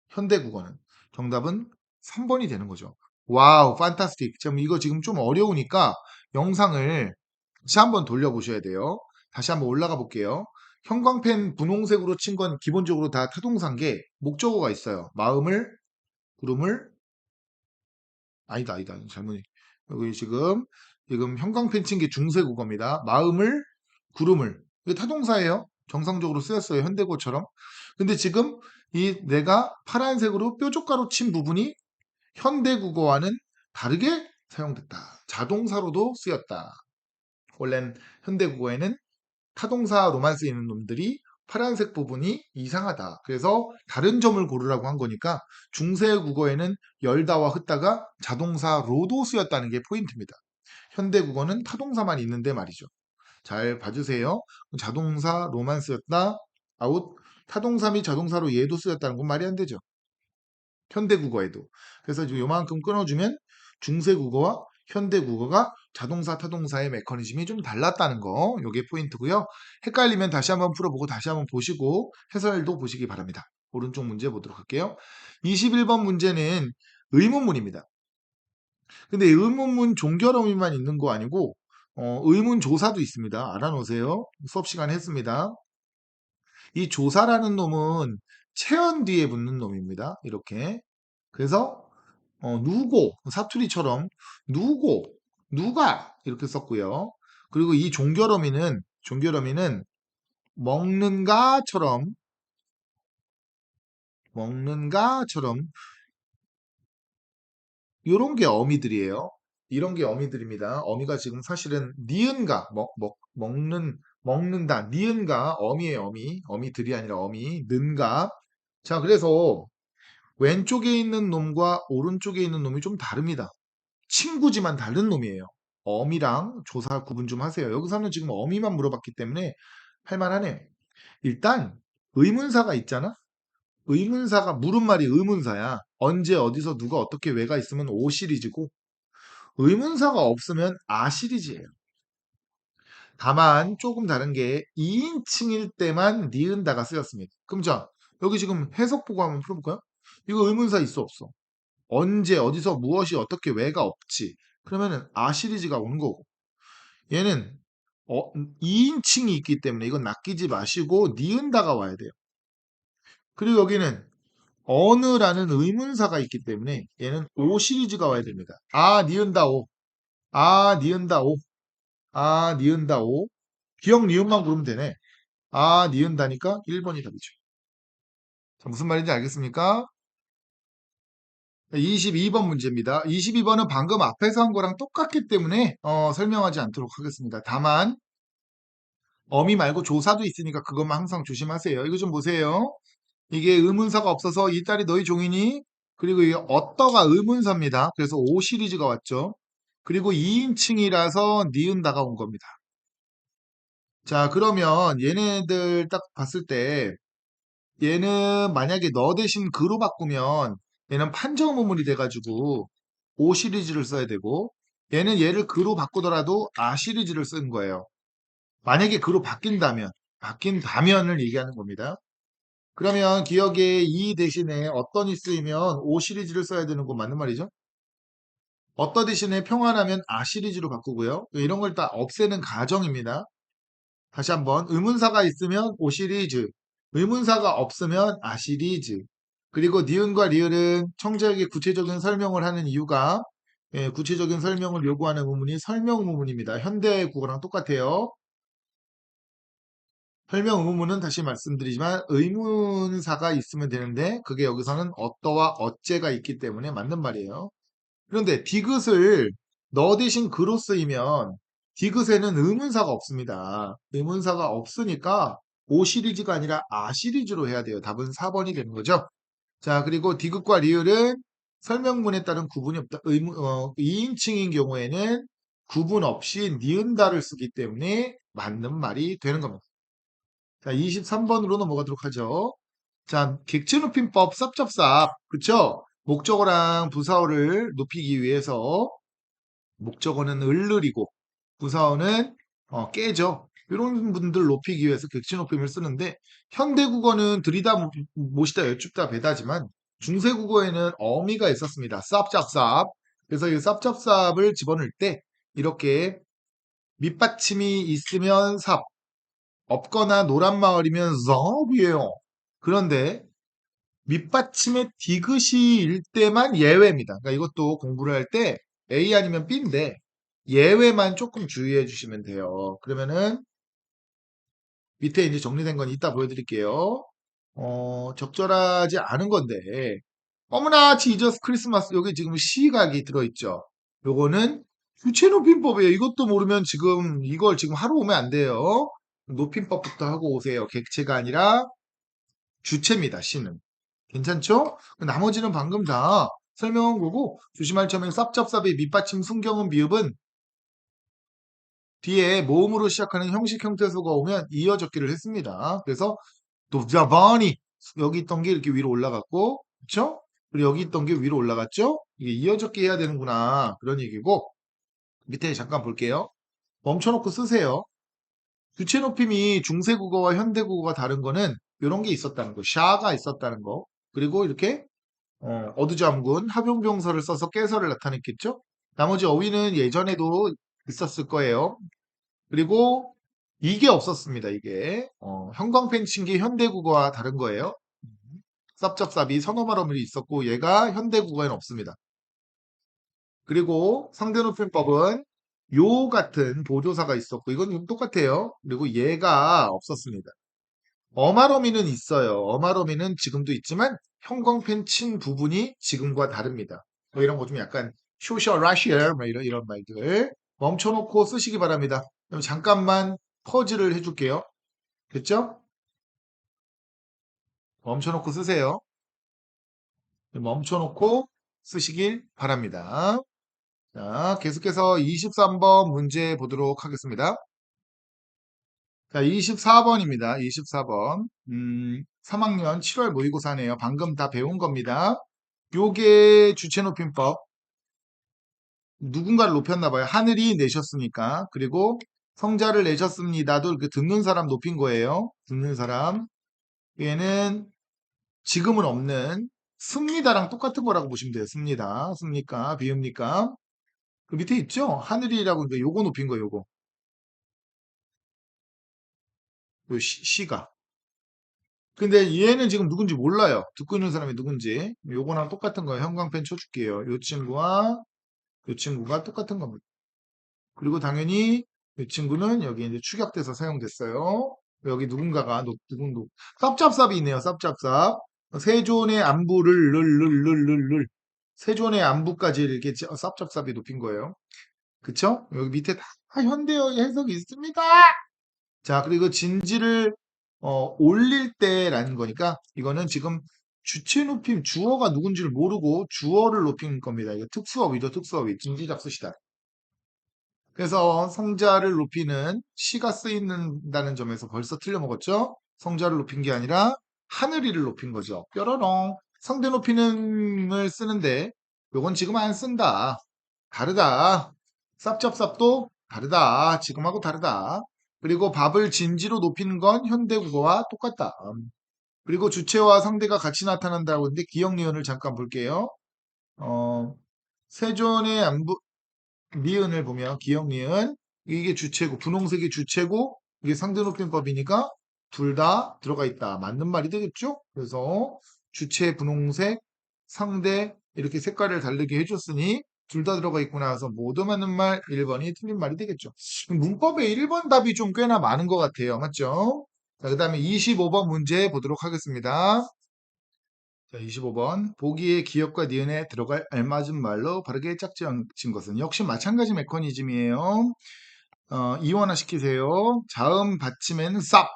Speaker 1: 현대국어는. 정답은 3번이 되는 거죠. 와우, 판타스틱. 지금 이거 지금 좀 어려우니까 영상을 다시 한번 돌려보셔야 돼요. 다시 한번 올라가 볼게요. 형광펜 분홍색으로 친 건 기본적으로 다 타동사인 게 목적어가 있어요. 마음을, 구름을, 아니다. 잘못, 여기 지금 형광펜 친 게 중세국어입니다. 마음을, 구름을. 이게 타동사예요. 정상적으로 쓰였어요. 현대고처럼. 근데 지금 이 내가 파란색으로 뾰족가로 친 부분이 현대국어와는 다르게 사용됐다. 자동사로도 쓰였다. 원래는 현대국어에는 타동사로만 쓰이는 놈들이 파란색 부분이 이상하다. 그래서 다른 점을 고르라고 한 거니까 중세국어에는 열다와 흩다가 자동사로도 쓰였다는 게 포인트입니다. 현대국어는 타동사만 있는데 말이죠. 잘 봐주세요. 자동사로만 쓰였다. 아웃. 타동사 및 자동사로 얘도 쓰였다는 건 말이 안 되죠. 현대국어에도. 그래서 지금 요만큼 끊어주면 중세국어와 현대국어가 자동사, 타동사의 메커니즘이 좀 달랐다는 거. 요게 포인트고요. 헷갈리면 다시 한번 풀어보고 다시 한번 보시고 해설도 보시기 바랍니다. 오른쪽 문제 보도록 할게요. 21번 문제는 의문문입니다. 근데 의문문 종결어휘만 있는 거 아니고 의문 조사도 있습니다. 알아놓으세요. 수업 시간에 했습니다. 이 조사라는 놈은 체언 뒤에 붙는 놈입니다. 이렇게. 그래서 누고 사투리처럼 누고 누가 이렇게 썼고요. 그리고 이 종결어미는 먹는가처럼 요런 게 어미들이에요. 이런 게 어미들입니다. 어미가 지금 사실은 니은가 먹는다 니은가 어미의 어미들이 아니라 어미 는가. 자, 그래서 왼쪽에 있는 놈과 오른쪽에 있는 놈이 좀 다릅니다. 친구지만 다른 놈이에요. 어미랑 조사 구분 좀 하세요. 여기서는 지금 어미만 물어봤기 때문에 할만하네요. 일단 의문사가 있잖아. 의문사가 물음말이 의문사야. 언제 어디서 누가 어떻게 왜가 있으면 O 시리즈고 의문사가 없으면 아 시리즈예요. 다만 조금 다른 게 2인칭일 때만 니은다가 쓰였습니다. 그럼 자 여기 지금 해석 보고 한번 풀어볼까요? 이거 의문사 있어 없어? 언제 어디서 무엇이 어떻게 왜가 없지. 그러면은 아 시리즈가 오는 거고 얘는 2인칭이 있기 때문에 이건 낚이지 마시고 니은다가 와야 돼요. 그리고 여기는 어느라는 의문사가 있기 때문에 얘는 오 시리즈가 와야 됩니다. 아 니은다 오. 아 니은다 오. 아 니은다 오. 기억 니은만 고르면 되네. 아 니은다니까 1번이 답이죠. 자, 무슨 말인지 알겠습니까? 22번 문제입니다. 22번은 방금 앞에서 한 거랑 똑같기 때문에 설명하지 않도록 하겠습니다. 다만 어미 말고 조사도 있으니까 그것만 항상 조심하세요. 이거 좀 보세요. 이게 의문사가 없어서 이 딸이 너희 종이니? 그리고 이 어떠가 의문사입니다. 그래서 O 시리즈가 왔죠. 그리고 2인칭이라서 니은다가 온 겁니다. 자, 그러면 얘네들 딱 봤을 때 얘는 만약에 너 대신 그로 바꾸면 얘는 판정 의문이 돼가지고 O 시리즈를 써야 되고 얘는 얘를 그로 바꾸더라도 아 시리즈를 쓴 거예요. 만약에 그로 바뀐다면을 얘기하는 겁니다. 그러면 기억에 이 대신에 어떤이 쓰이면 O 시리즈를 써야 되는 거 맞는 말이죠? 어떤 대신에 평안하면 아 시리즈로 바꾸고요. 이런 걸 다 없애는 가정입니다. 다시 한번 의문사가 있으면 O 시리즈, 의문사가 없으면 아 시리즈. 그리고 니은과 리을은 청자에게 구체적인 설명을 하는 이유가 구체적인 설명을 요구하는 의문이 설명 의문입니다. 현대 국어랑 똑같아요. 설명 의문은 다시 말씀드리지만 의문사가 있으면 되는데 그게 여기서는 어떠와 어째가 있기 때문에 맞는 말이에요. 그런데 디귿을 너 대신 그로 쓰이면 디귿에는 의문사가 없습니다. 의문사가 없으니까 O 시리즈가 아니라 아 시리즈로 해야 돼요. 답은 4번이 되는 거죠. 자, 그리고 디귿과 리을은 설명문에 따른 구분이 없다. 2인칭인 경우에는 구분 없이 니은다를 쓰기 때문에 맞는 말이 되는 겁니다. 자, 23번으로 넘어가도록 하죠. 자, 객체 높임법 쌉짭쌉. 그쵸? 목적어랑 부사어를 높이기 위해서 목적어는 을을이고 부사어는 깨죠. 이런 분들 높이기 위해서 객체 높임을 쓰는데 현대국어는 들이다 모시다 여쭙다 배다지만 중세국어에는 어미가 있었습니다. 쌉짭쌉. 그래서 이 쌉짭쌉을 집어넣을 때 이렇게 밑받침이 있으면 삽, 없거나 노란 마을이면 섭이에요. 그런데 밑받침의 디귿이일 때만 예외입니다. 그러니까 이것도 공부를 할 때 A 아니면 B인데 예외만 조금 주의해 주시면 돼요. 그러면은 밑에 이제 정리된 건 이따 보여드릴게요. 적절하지 않은 건데 어머나 지저스 크리스마스 여기 지금 시각이 들어있죠. 요거는 주체 높임법이에요. 이것도 모르면 지금 이걸 지금 하러 오면 안 돼요. 높임법부터 하고 오세요. 객체가 아니라 주체입니다. 시는. 괜찮죠? 나머지는 방금 다 설명한 거고 조심할 점은 쌉짭쌉의 밑받침 순경은 비읍은 뒤에 모음으로 시작하는 형식 형태소가 오면 이어 적기를 했습니다. 그래서 도자바니 여기 있던 게 이렇게 위로 올라갔고 그쵸? 그리고 여기 있던 게 위로 올라갔죠? 이게 이어 적기 해야 되는구나 그런 얘기고 밑에 잠깐 볼게요. 멈춰놓고 쓰세요. 주체 높임이 중세국어와 현대국어가 다른 거는 이런 게 있었다는 거. 샤가 있었다는 거. 그리고 이렇게 어두잠군 합용병서를 써서 깨서를 나타냈겠죠? 나머지 어휘는 예전에도 있었을 거예요. 그리고 이게 없었습니다. 이게 형광펜친기 현대국어와 다른 거예요. 쌉짭쌉이 선어말어물이 있었고 얘가 현대국어에는 없습니다. 그리고 상대높임법은 요 같은 보조사가 있었고 이건 좀 똑같아요. 그리고 얘가 없었습니다. 어마러미는 있어요. 어마러미는 지금도 있지만 형광펜 친 부분이 지금과 다릅니다. 뭐 이런 거 좀 약간 쇼셔 라시얼 뭐 이런 말들 멈춰놓고 쓰시기 바랍니다. 그럼 잠깐만 퍼즈를 해줄게요. 됐죠? 멈춰놓고 쓰세요. 멈춰놓고 쓰시길 바랍니다. 자, 계속해서 23번 문제 보도록 하겠습니다. 자, 24번입니다. 24번. 3학년 7월 모의고사네요. 방금 다 배운 겁니다. 요게 주체 높임법. 누군가를 높였나 봐요. 하늘이 내셨으니까. 그리고 성자를 내셨습니다도 그 듣는 사람 높인 거예요. 듣는 사람. 얘는 지금은 없는 습니다랑 똑같은 거라고 보시면 돼요. 습니다. 습니까? 비읍니까? 그 밑에 있죠? 하늘이라고 그러니까 요거 높인 거예요. 요거. 요 시가. 근데 얘는 지금 누군지 몰라요. 듣고 있는 사람이 누군지. 요거랑 똑같은 거예요. 형광펜 쳐줄게요. 요 친구와 요 친구가 똑같은 겁니다. 그리고 당연히 이 친구는 여기 이제 축약돼서 사용됐어요. 여기 누군가가 누군 쌉짭쌉이 있네요. 쌉짭쌉. 세존의 안부를 를 세존의 안부까지 이렇게 쌉짭쌉이 높인 거예요. 그쵸? 여기 밑에 다 현대어 해석이 있습니다. 자, 그리고 진지를 올릴 때라는 거니까 이거는 지금 주체 높임 주어가 누군지를 모르고 주어를 높인 겁니다. 이거 특수어휘죠. 특수어휘. 진지 잡수시다. 그래서 성자를 높이는 시가 쓰인다는 점에서 벌써 틀려먹었죠? 성자를 높인 게 아니라 하늘이를 높인 거죠. 뾰로롱. 성대 높이는을 쓰는데 요건 지금 안 쓴다. 다르다. 쌉짭쌉도 다르다. 지금하고 다르다. 그리고 밥을 진지로 높이는 건 현대국어와 똑같다. 그리고 주체와 상대가 같이 나타난다고 했는데 기억 니은을 잠깐 볼게요. 어, 세존의 안부, 니은을 보면 기억 니은 이게 주체고 분홍색이 주체고 이게 상대 높임법이니까 둘 다 들어가 있다. 맞는 말이 되겠죠? 그래서 주체 분홍색 상대 이렇게 색깔을 다르게 해줬으니 둘 다 들어가 있구나 해서 모두 맞는 말 1번이 틀린 말이 되겠죠. 문법에 1번 답이 좀 꽤나 많은 것 같아요. 맞죠? 자, 그 다음에 25번 문제 보도록 하겠습니다. 자, 25번. 보기의 기억과 니은에 들어갈 알맞은 말로 바르게 짝지은 것은 역시 마찬가지 메커니즘이에요. 이원화 시키세요. 자음 받침에는 쌉.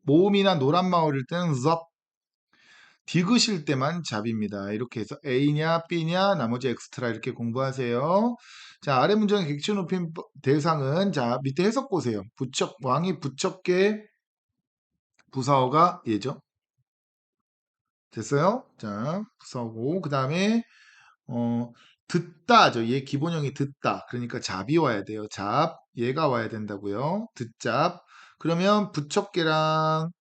Speaker 1: 모음이나 노란 마을일 때는 섭. 디귿일 때만 잡입니다. 이렇게 해서 A냐 B냐 나머지 엑스트라 이렇게 공부하세요. 자, 아래 문장의 객체 높임 대상은 자 밑에 해석 보세요. 왕이 부척게 부사어가 얘죠. 됐어요? 자, 부사어고 그 다음에 어, 듣다죠. 얘 기본형이 듣다. 그러니까 잡이 와야 돼요. 잡. 얘가 와야 된다고요. 듣잡. 그러면 부척개랑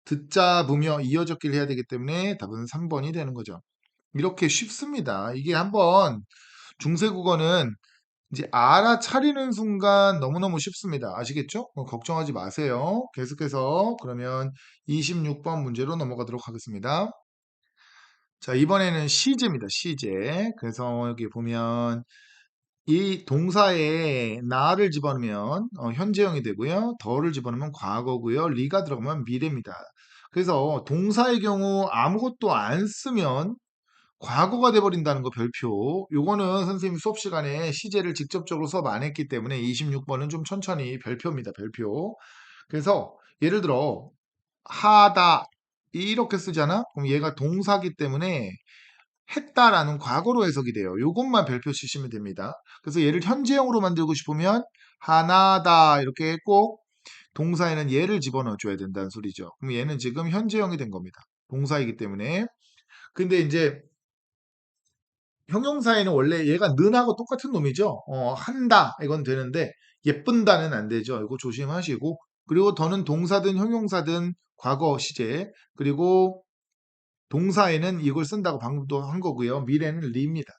Speaker 1: 듣잡으며 이어졌기를 해야 되기 때문에 답은 3번이 되는 거죠. 이렇게 쉽습니다. 이게 한번 중세국어는 이제 알아차리는 순간 너무너무 쉽습니다. 아시겠죠? 걱정하지 마세요. 계속해서 그러면 26번 문제로 넘어가도록 하겠습니다. 자, 이번에는 시제입니다. 시제. 그래서 여기 보면 이 동사에 나를 집어넣으면 현재형이 되고요. 더를 집어넣으면 과거고요. 리가 들어가면 미래입니다. 그래서 동사의 경우 아무것도 안 쓰면 과거가 돼버린다는 거 별표. 요거는 선생님 수업 시간에 시제를 직접적으로 수업 안 했기 때문에 26번은 좀 천천히 별표입니다. 별표. 그래서 예를 들어 하다 이렇게 쓰잖아? 그럼 얘가 동사기 때문에 했다라는 과거로 해석이 돼요. 요것만 별표 치시면 됩니다. 그래서 얘를 현재형으로 만들고 싶으면 하나다 이렇게 꼭 동사에는 얘를 집어넣어 줘야 된다는 소리죠. 그럼 얘는 지금 현재형이 된 겁니다. 동사이기 때문에. 근데 이제 형용사에는 원래 얘가 는하고 똑같은 놈이죠. 한다 이건 되는데 예쁜다는 안 되죠. 이거 조심하시고 그리고 더는 동사든 형용사든 과거 시제 그리고 동사에는 이걸 쓴다고 방금도 한 거고요. 미래는 리입니다.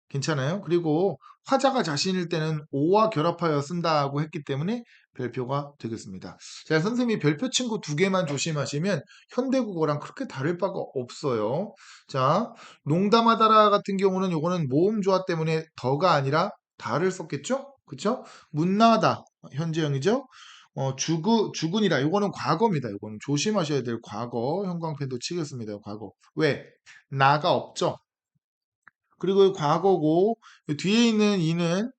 Speaker 1: 괜찮아요? 그리고 화자가 자신일 때는 오와 결합하여 쓴다고 했기 때문에 별표가 되겠습니다. 자, 선생님이 별표 친구 두 개만 조심하시면 현대국어랑 그렇게 다를 바가 없어요. 자, 농담하다라 같은 경우는 요거는 모음조화 때문에 더가 아니라 다를 썼겠죠? 그쵸? 문나다 현재형이죠? 죽은이라 요거는 과거입니다. 요거는 조심하셔야 될 과거 형광펜도 치겠습니다. 과거. 왜? 나가 없죠? 그리고 과거고 뒤에 있는 이는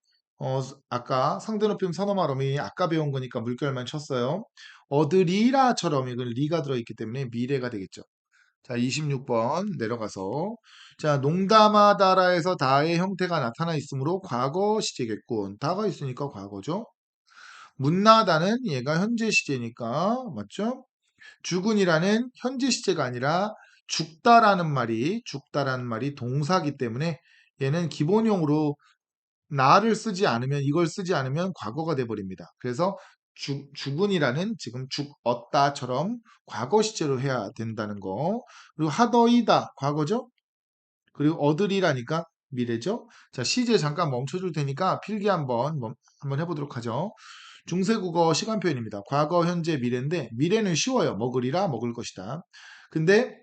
Speaker 1: 아까 상대높임 선어말음이 아까 배운 거니까 물결만 쳤어요. 얻으리라처럼 이건 리가 들어있기 때문에 미래가 되겠죠. 자, 26번 내려가서 자, 농담하다라에서 다의 형태가 나타나 있으므로 과거 시제겠군. 다가 있으니까 과거죠. 묻나다는 얘가 현재 시제니까 맞죠? 죽은이라는 현재 시제가 아니라 죽다라는 말이 동사기 때문에 얘는 기본형으로 나를 쓰지 않으면 이걸 쓰지 않으면 과거가 돼 버립니다. 그래서 죽은이라는 지금 죽었다처럼 과거 시제로 해야 된다는 거. 그리고 하더이다 과거죠? 그리고 얻으리라니까 미래죠? 자, 시제 잠깐 멈춰줄 테니까 필기 한번 해보도록 하죠. 중세국어 시간 표현입니다. 과거, 현재, 미래인데 미래는 쉬워요. 먹으리라 먹을 것이다. 근데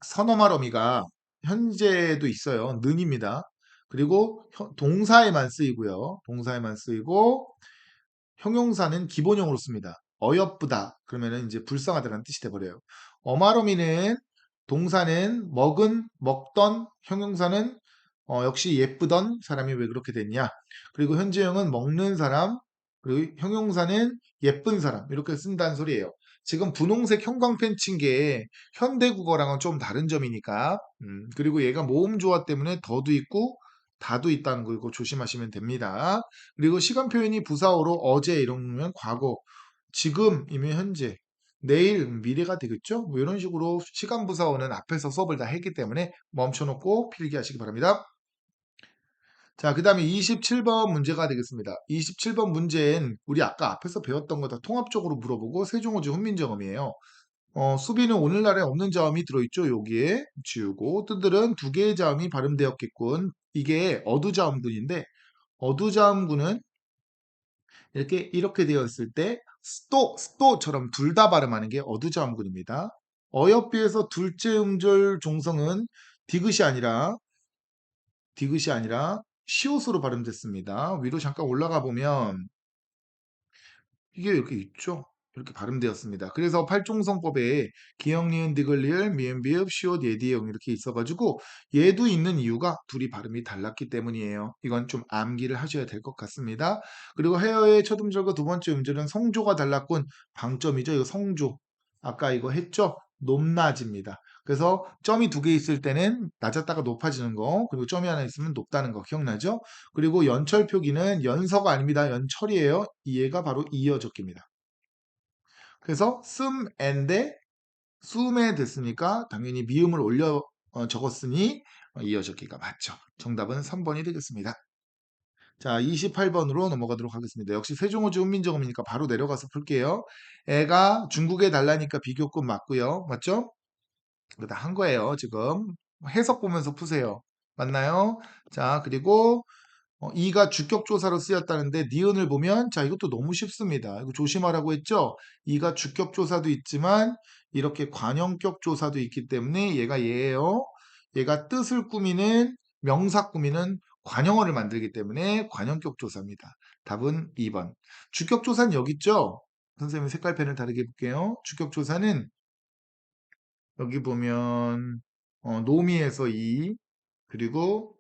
Speaker 1: 선어말 어미가 현재도 있어요. 는입니다. 그리고 동사에만 쓰이고요. 동사에만 쓰이고 형용사는 기본형으로 씁니다. 어여쁘다 그러면은 이제 불쌍하다는 뜻이 돼버려요. 어마어미는 동사는 먹은, 먹던, 형용사는 역시 예쁘던 사람이 왜 그렇게 됐냐. 그리고 현재형은 먹는 사람, 그리고 형용사는 예쁜 사람 이렇게 쓴다는 소리예요. 지금 분홍색 형광펜 친 게 현대국어랑은 좀 다른 점이니까 그리고 얘가 모음조화 때문에 더도 있고 다도 있다는 거 이거 조심하시면 됩니다. 그리고 시간 표현이 부사어로 어제 이러면 과거, 지금이면 현재, 내일 미래가 되겠죠? 뭐 이런 식으로 시간 부사어는 앞에서 수업을 다 했기 때문에 멈춰놓고 필기하시기 바랍니다. 자, 그 다음에 27번 문제가 되겠습니다. 27번 문제는 우리 아까 앞에서 배웠던 거 다 통합적으로 물어보고 세종어지 훈민정음이에요. 수비는 오늘날에 없는 자음이 들어있죠. 여기에 지우고 뜻들은 두 개의 자음이 발음되었겠군. 이게 어두자음군인데 어두자음군은 이렇게 되어 있을 때 스토처럼 둘 다 발음하는 게 어두자음군입니다. 어여삐에서 둘째 음절 종성은 디귿이 아니라 시옷으로 발음됐습니다. 위로 잠깐 올라가 보면 이게 이렇게 있죠. 이렇게 발음되었습니다. 그래서 팔종성법에 기역, 니은, 디귿, 리을, 미음, 비읍, 시옷, 예디형 이렇게 있어가지고 얘도 있는 이유가 둘이 발음이 달랐기 때문이에요. 이건 좀 암기를 하셔야 될 것 같습니다. 그리고 헤어의 첫 음절과 두 번째 음절은 성조가 달랐군. 방점이죠. 이거 성조. 아까 이거 했죠? 높낮입니다. 그래서 점이 두 개 있을 때는 낮았다가 높아지는 거, 그리고 점이 하나 있으면 높다는 거 기억나죠? 그리고 연철 표기는 연서가 아닙니다. 연철이에요. 얘가 바로 이어적기입니다. 그래서 씀앤데 숨에 됐으니까 당연히 미음을 올려 적었으니 이어적기가 맞죠. 정답은 3번이 되겠습니다. 자, 28번으로 넘어가도록 하겠습니다. 역시 세종어조 훈민정음이니까 바로 내려가서 풀게요. 애가 중국에 달라니까 비교급 맞고요. 맞죠? 이거 다 한 거예요, 지금. 해석 보면서 푸세요. 맞나요? 자, 그리고 이가 주격조사로 쓰였다는데 니은을 보면 자 이것도 너무 쉽습니다. 이거 조심하라고 했죠. 이가 주격조사도 있지만 이렇게 관형격 조사도 있기 때문에 얘가 얘예요. 얘가 뜻을 꾸미는 명사 꾸미는 관형어를 만들기 때문에 관형격 조사입니다. 답은 2번. 주격조사는 여기 있죠. 선생님 색깔펜을 다르게 해볼게요. 주격조사는 여기 보면 노미에서 이 그리고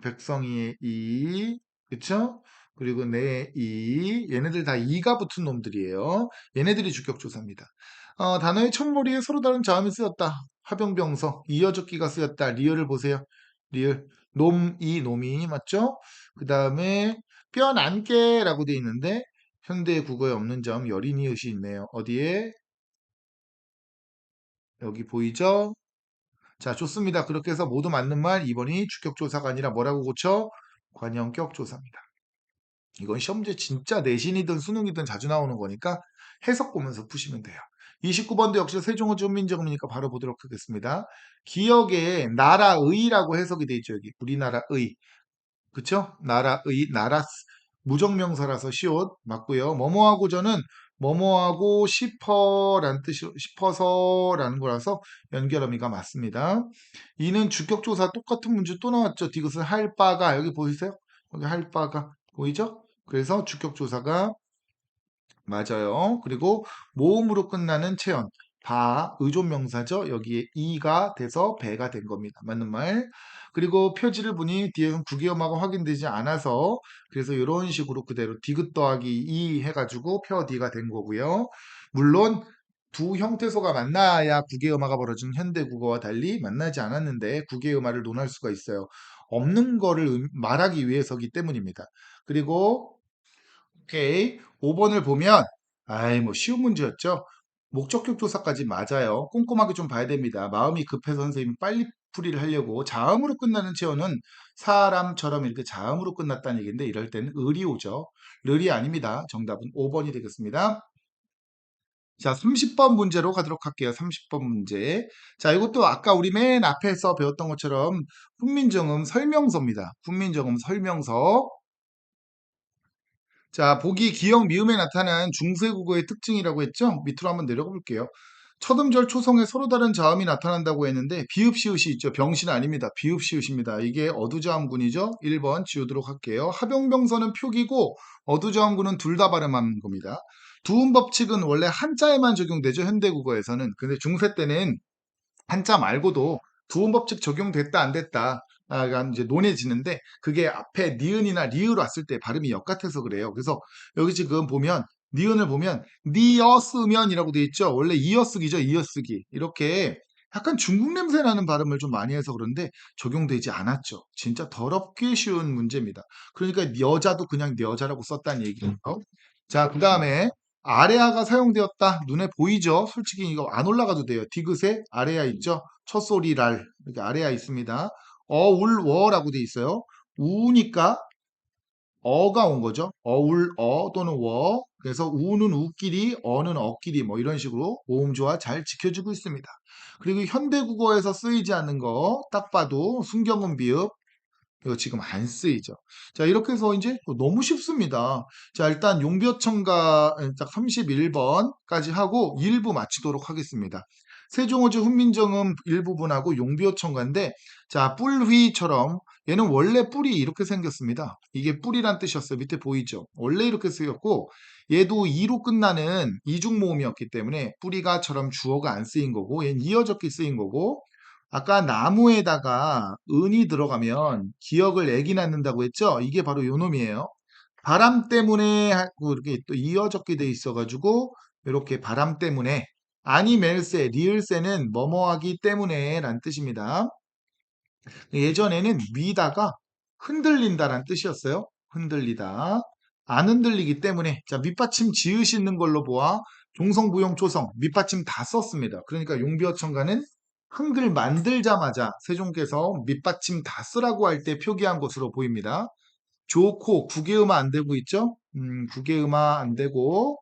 Speaker 1: 백성이의 이, 그쵸? 그리고 내 이, 얘네들 다 이가 붙은 놈들이에요. 얘네들이 주격조사입니다. 단어의 첫머리에 서로 다른 자음이 쓰였다. 화병병서, 이어적기가 쓰였다. 리을을 보세요. 리을, 놈이, 놈이, 맞죠? 그 다음에 뼈 안깨라고 돼 있는데 현대 국어에 없는 자음 여린이릇이 있네요. 어디에? 여기 보이죠? 자, 좋습니다. 그렇게 해서 모두 맞는 말 2번이 주격조사가 아니라 뭐라고 고쳐? 관형격조사입니다. 이건 시험 문제 진짜 내신이든 수능이든 자주 나오는 거니까 해석 보면서 푸시면 돼요. 29번도 역시 세종어조 훈민정음이니까 바로 보도록 하겠습니다. 기역에 나라의라고 해석이 돼 있죠. 여기 우리나라의. 그쵸? 나라의, 무정명사라서 시옷 맞고요. 뭐뭐하고 저는 뭐뭐하고 싶어라는 뜻이 싶어서라는 거라서 연결어미가 맞습니다. 이는 주격조사 똑같은 문제 또 나왔죠. 디귿은 할 바가 여기 보이세요? 여기 할 바가 보이죠? 그래서 주격조사가 맞아요. 그리고 모음으로 끝나는 체언. 의존명사죠. 여기에 이가 돼서 배가 된 겁니다. 맞는 말. 그리고 표지를 보니 뒤에는 구개음화가 확인되지 않아서 그래서 이런 식으로 그대로 디귿 더하기 이 해가지고 표디가 된 거고요. 물론 두 형태소가 만나야 구개음화가 벌어지는 현대국어와 달리 만나지 않았는데 구개음화를 논할 수가 있어요. 없는 거를 말하기 위해서기 때문입니다. 그리고 오케이. 5번을 보면, 아이, 뭐, 쉬운 문제였죠? 목적격 조사까지 맞아요. 꼼꼼하게 좀 봐야 됩니다. 마음이 급해서 선생님이 빨리 풀이를 하려고 자음으로 끝나는 체어는 사람처럼 이렇게 자음으로 끝났다는 얘기인데 이럴 때는 을이 오죠. 르이 아닙니다. 정답은 5번이 되겠습니다. 자, 30번 문제로 가도록 할게요. 30번 문제. 자, 이것도 아까 우리 맨 앞에서 배웠던 것처럼 훈민정음 설명서입니다. 훈민정음 설명서. 자, 보기 기역 미음에 나타난 중세국어의 특징이라고 했죠? 밑으로 한번 내려가 볼게요. 첫 음절 초성에 서로 다른 자음이 나타난다고 했는데 비읍시읒이 있죠. 병신 아닙니다. 비읍시읒입니다. 이게 어두자음군이죠. 1번 지우도록 할게요. 하병병서는 표기고 어두자음군은 둘 다 발음하는 겁니다. 두음 법칙은 원래 한자에만 적용되죠. 현대국어에서는. 근데 중세 때는 한자 말고도 두음 법칙 적용됐다 안 됐다 가 이제 논해지는데 그게 앞에 니은이나 리을 왔을 때 발음이 역같아서 그래요. 그래서 여기 지금 보면 니은을 보면 니어쓰면이라고 돼 있죠. 원래 이어쓰기죠. 이어쓰기. 이렇게 약간 중국 냄새 나는 발음을 좀 많이 해서 그런데 적용되지 않았죠. 진짜 더럽게 쉬운 문제입니다. 그러니까 여자도 그냥 여자라고 썼다는 얘기예요. 자, 그 다음에 아래아가 사용되었다. 눈에 보이죠? 솔직히 이거 안 올라가도 돼요. 디귿에 아래아 있죠? 첫소리랄. 이렇게 아래아 있습니다. 어울워라고 돼 있어요. 우니까 어가 온 거죠. 어울어 또는 워. 그래서 우는 우끼리, 어는 어끼리 뭐 이런 식으로 모음조화 잘 지켜주고 있습니다. 그리고 현대국어에서 쓰이지 않는 거 딱 봐도 순경음 비읍 이거 지금 안 쓰이죠. 자, 이렇게 해서 이제 너무 쉽습니다. 자, 일단 용비어천가 딱 31번까지 하고 1부 마치도록 하겠습니다. 세종어조 훈민정음 일부분하고 용비어천가인데, 자, 뿔휘처럼 얘는 원래 뿔이 이렇게 생겼습니다. 이게 뿔이란 뜻이었어요. 밑에 보이죠? 원래 이렇게 쓰였고, 얘도 이로 끝나는 이중모음이었기 때문에 뿌리가처럼 주어가 안 쓰인 거고, 얘는 이어적기 쓰인 거고, 아까 나무에다가 은이 들어가면 기억을 애기 낳는다고 했죠? 이게 바로 요 놈이에요. 바람 때문에 하고 이렇게 또 이어적게 돼 있어가지고 이렇게 바람 때문에 아니멜세, 리을세는 뭐뭐하기 때문에 라는 뜻입니다. 예전에는 미다가 흔들린다라는 뜻이었어요. 흔들리다. 안 흔들리기 때문에 자 밑받침 지으시는 걸로 보아 종성, 부용, 초성 밑받침 다 썼습니다. 그러니까 용비어천가는 한글 만들자마자 세종께서 밑받침 다 쓰라고 할 때 표기한 것으로 보입니다. 좋고 국외음화 안 되고 있죠? 국외음화 안 되고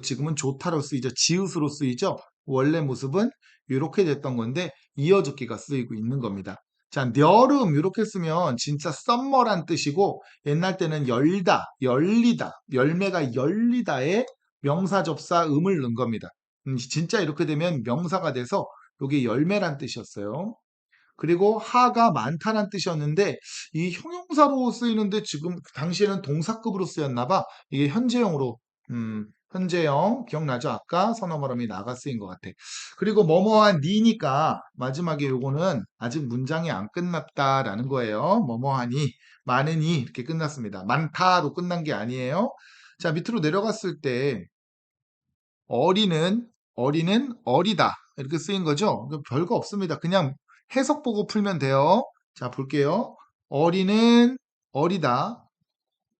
Speaker 1: 지금은 좋다로 쓰이죠. 지읒으로 쓰이죠. 원래 모습은 이렇게 됐던 건데 이어듣기가 쓰이고 있는 겁니다. 자, 여름 이렇게 쓰면 진짜 썸머란 뜻이고 옛날 때는 열다, 열리다, 열매가 열리다에 명사 접사 음을 넣은 겁니다. 진짜 이렇게 되면 명사가 돼서 이게 열매란 뜻이었어요. 그리고 하가 많다는 뜻이었는데 이 형용사로 쓰이는데 지금 당시에는 동사급으로 쓰였나 봐. 이게 현재형으로 현재형 기억나죠? 아까 선어머럼이 나가 쓰인 것 같아. 그리고 뭐뭐한 니니까 마지막에 요거는 아직 문장이 안 끝났다라는 거예요. 뭐뭐하니 많으니 이렇게 끝났습니다. 많다로 끝난 게 아니에요. 자, 밑으로 내려갔을 때 어리는 어리다 이렇게 쓰인 거죠. 별거 없습니다. 그냥 해석 보고 풀면 돼요. 자, 볼게요. 어리는 어리다.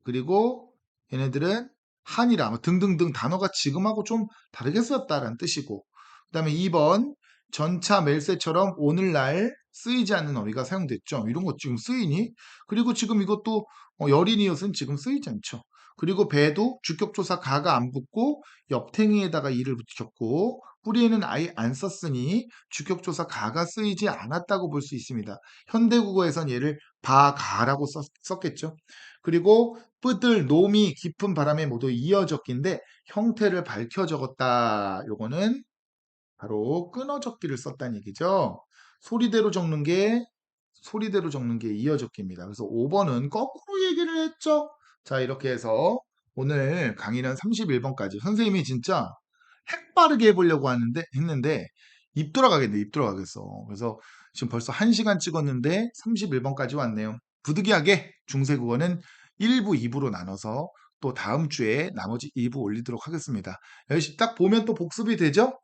Speaker 1: 그리고 얘네들은 한이라 뭐 등등등 단어가 지금하고 좀 다르게 쓰였다라는 뜻이고 그 다음에 2번 전차 멜세처럼 오늘날 쓰이지 않는 어휘가 사용됐죠. 이런 거 지금 쓰이니? 그리고 지금 이것도 여린이옷은 지금 쓰이지 않죠. 그리고 배도 주격조사 가가 안 붙고 옆탱이에다가 이를 붙였고 뿌리에는 아예 안 썼으니 주격조사 가가 쓰이지 않았다고 볼 수 있습니다. 현대국어에선 얘를 바가라고 썼겠죠. 그리고 뿌들, 놈이 깊은 바람에 모두 이어적기인데 형태를 밝혀 적었다. 요거는 바로 끊어 적기를 썼다는 얘기죠. 소리대로 적는 게 이어적기입니다. 그래서 5번은 거꾸로 얘기를 했죠. 자, 이렇게 해서 오늘 강의는 31번까지 선생님이 진짜 핵빠르게 해보려고 했는데 입 돌아가겠네, 입 돌아가겠어. 그래서 지금 벌써 1시간 찍었는데 31번까지 왔네요. 부득이하게 중세국어는 1부, 2부로 나눠서 또 다음 주에 나머지 2부 올리도록 하겠습니다. 여기 딱 보면 또 복습이 되죠?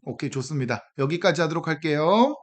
Speaker 1: 오케이, 좋습니다. 여기까지 하도록 할게요.